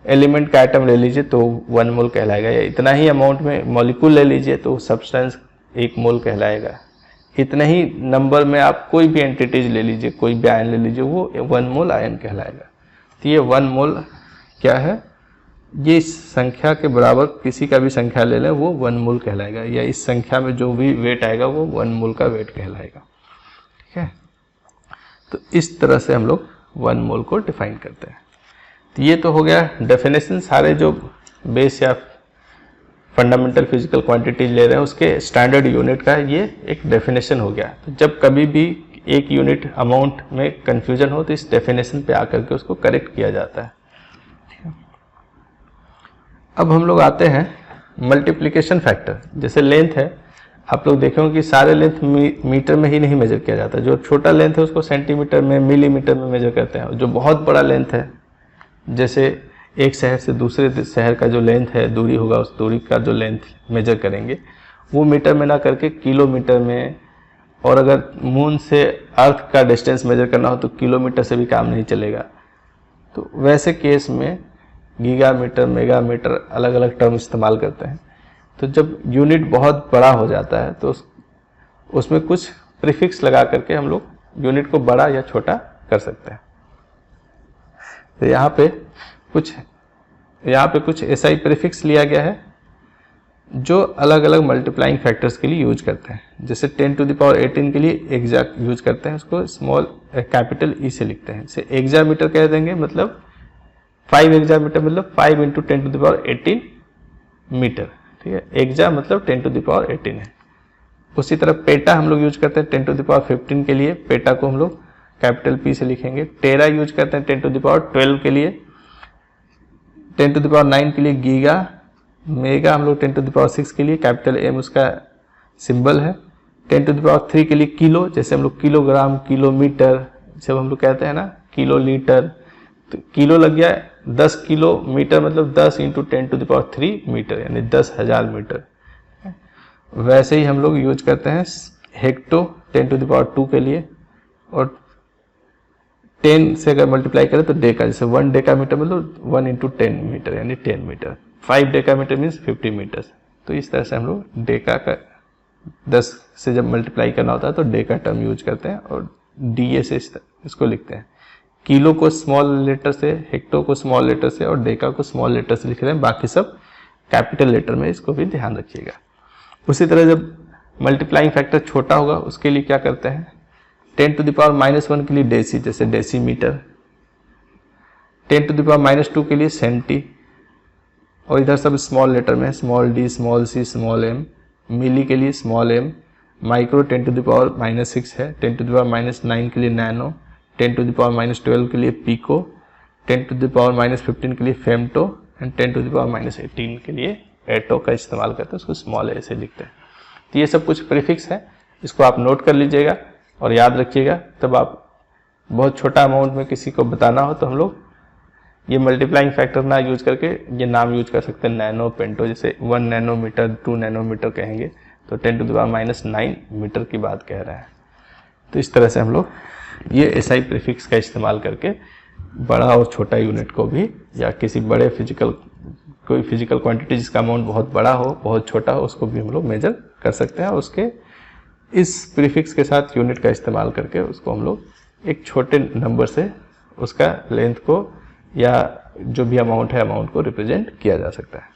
एलिमेंट का आइटम ले लीजिए तो 1 मोल कहलाएगा, या इतना ही अमाउंट में मॉलिक्यूल ले लीजिए तो सब्सटेंस 1 मोल कहलाएगा। इतना ही नंबर में आप कोई भी एंटिटीज ले लीजिए, कोई भी आयन ले लीजिए, वो 1 मोल आयन कहलाएगा। तो ये 1 मोल क्या है, ये इस संख्या के बराबर किसी का भी संख्या ले लें वो 1 मोल कहलाएगा, या इस संख्या में जो भी वेट आएगा वो 1 मोल का वेट कहलाएगा। ठीक है, तो इस तरह से हम लोग 1 मोल को डिफाइन करते हैं। तो ये तो हो गया डेफिनेशन, सारे जो बेस या फंडामेंटल फिजिकल क्वांटिटीज ले रहे हैं उसके स्टैंडर्ड यूनिट का ये एक डेफिनेशन हो गया। तो जब कभी भी एक यूनिट अमाउंट में कंफ्यूजन हो तो इस डेफिनेशन पे आकर के उसको करेक्ट किया जाता है। अब हम लोग आते हैं मल्टीप्लिकेशन फैक्टर। जैसे लेंथ है, आप लोग देखेंगे कि सारे लेंथ मीटर में ही नहीं मेजर किया जाता, जो छोटा लेंथ है उसको सेंटीमीटर में, मिलीमीटर में मेजर करते हैं। जो बहुत बड़ा लेंथ है, जैसे एक शहर से दूसरे शहर का जो लेंथ है, दूरी होगा, उस दूरी का जो लेंथ मेजर करेंगे वो मीटर में ना करके किलोमीटर में, और अगर मून से अर्थ का डिस्टेंस मेजर करना हो तो किलोमीटर से भी काम नहीं चलेगा। तो वैसे केस में गीगामीटर, मेगामीटर अलग अलग टर्म इस्तेमाल करते हैं। तो जब यूनिट बहुत बड़ा हो जाता है तो उसमें कुछ प्रीफिक्स लगा करके हम लोग यूनिट को बड़ा या छोटा कर सकते हैं। तो यहाँ पे कुछ SI प्रीफिक्स लिया गया है जो अलग अलग मल्टीप्लाइंग फैक्टर्स के लिए यूज करते हैं। जैसे 10⁻18 के लिए एक्सा यूज करते हैं, उसको स्मॉल कैपिटल E से लिखते हैं। जैसे एक्सामीटर कह देंगे, मतलब 5 एक्सामीटर मतलब 5 इंटू 10⁻18 मीटर। ठीक है, एक्सा मतलब 10⁻18 है। उसी तरह पेटा हम लोग यूज करते हैं 10⁻15 के लिए, पेटा को हम लोग कैपिटल P से लिखेंगे। टेरा यूज करते हैं 10⁻12 के लिए, 10⁻9 के लिए गीगा, मेगा हम लोग 10⁻6 के लिए, कैपिटल M उसका सिंबल है। 10⁻3 के लिए किलो, जैसे हम लोग किलोग्राम, किलोमीटर जब हम लोग कहते हैं ना, किलो लीटर, तो किलो लग गया 10 किलोमीटर मतलब 10 इंटू 10⁻3 मीटर, यानी 10,000 मीटर। वैसे ही हम लोग यूज करते हैं हेक्टो 10⁻2 के लिए, और 10 से अगर मल्टीप्लाई करें तो डेका, जैसे 1 डेकामीटर मतलब 1 इंटू 10 मीटर यानी 10 मीटर। 5 decametre means 50 metre. तो इस तरह से हम लोग डेका का 10 से जब मल्टीप्लाई करना होता है तो डेका टर्म यूज करते हैं, और DA से इसको लिखते हैं। किलो को स्मॉल लेटर से, हेक्टो को स्मॉल लेटर से, और डेका को स्मॉल लेटर से लिख रहे हैं, बाकी सब कैपिटल लेटर में, इसको भी ध्यान रखिएगा। उसी तरह जब मल्टीप्लाइंग फैक्टर छोटा होगा उसके लिए क्या करते हैं, 10⁻⁻1 के लिए डेसी, जैसे डेसीमीटर, 10⁻⁻2 के लिए सेंटी, और इधर सब स्मॉल लेटर में, small D, small C, small M, मिली के लिए स्मॉल एम, माइक्रो 10⁻⁻6 है, 10⁻⁻9 के लिए नैनो, 10⁻⁻12 के लिए पिको, 10⁻⁻15 के लिए फेमटो एंड 10⁻⁻18 के लिए एटो का इस्तेमाल करते हैं, उसको स्मॉल ए से लिखते हैं। तो ये सब कुछ प्रीफिक्स है, इसको आप नोट कर लीजिएगा और याद रखिएगा। तब आप बहुत छोटा अमाउंट में किसी को बताना हो तो हम लोग ये मल्टीप्लाइंग फैक्टर ना यूज करके ये नाम यूज कर सकते हैं, नैनो, पेंटो। जैसे 1 नैनोमीटर, 2 नैनोमीटर कहेंगे तो 10⁻⁻9 मीटर की बात कह रहे हैं। तो इस तरह से हम लोग ये एसआई प्रीफिक्स का इस्तेमाल करके बड़ा और छोटा यूनिट को भी, या किसी बड़े कोई फिजिकल क्वांटिटी जिसका अमाउंट बहुत बड़ा हो, बहुत छोटा हो, उसको भी हम लोग मेजर कर सकते हैं। और उसके इस प्रीफिक्स के साथ यूनिट का इस्तेमाल करके उसको हम लोग एक छोटे नंबर से उसका लेंथ को या जो भी अमाउंट है, अमाउंट को रिप्रेजेंट किया जा सकता है।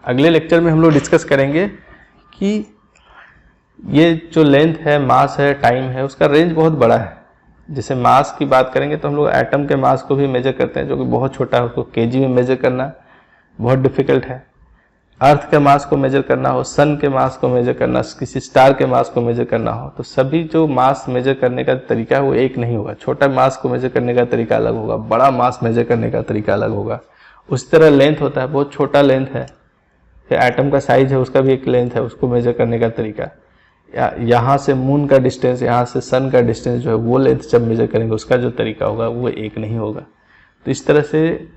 अगले लेक्चर में हम लोग डिस्कस करेंगे कि ये जो लेंथ है, मास है, टाइम है, उसका रेंज बहुत बड़ा है। जैसे मास की बात करेंगे तो हम लोग एटम के मास को भी मेजर करते हैं, जो कि बहुत छोटा है, उसको केजी में मेजर करना बहुत डिफिकल्ट है। अर्थ के मास को मेजर करना हो, सन के मास को मेजर करना, किसी स्टार के मास को मेजर करना हो, तो सभी जो मास मेजर करने का तरीका है वो एक नहीं होगा। छोटा मास को मेजर करने का तरीका अलग होगा, बड़ा मास मेजर करने का तरीका अलग होगा। उस तरह लेंथ होता है, बहुत छोटा लेंथ है, फिर एटम का साइज है, उसका भी एक लेंथ है, उसको मेजर करने का तरीका। यहाँ से मून का डिस्टेंस, यहाँ से सन का डिस्टेंस जो है वो लेंथ जब मेजर करेंगे उसका जो तरीका होगा वो एक नहीं होगा। तो इस तरह से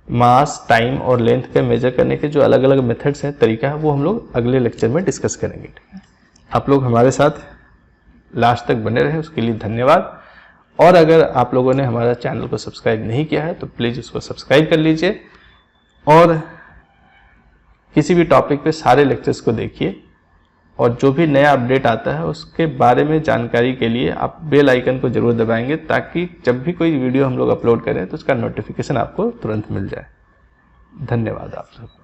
मास, टाइम और लेंथ के मेजर करने के जो अलग अलग मेथड्स हैं, तरीका है, वो हम लोग अगले लेक्चर में डिस्कस करेंगे। ठीक है, आप लोग हमारे साथ लास्ट तक बने रहे उसके लिए धन्यवाद। और अगर आप लोगों ने हमारा चैनल को सब्सक्राइब नहीं किया है तो प्लीज़ उसको सब्सक्राइब कर लीजिए और किसी भी टॉपिक पे सारे लेक्चर्स को देखिए, और जो भी नया अपडेट आता है उसके बारे में जानकारी के लिए आप बेल आइकन को जरूर दबाएंगे, ताकि जब भी कोई वीडियो हम लोग अपलोड करें तो उसका नोटिफिकेशन आपको तुरंत मिल जाए। धन्यवाद आप सबको।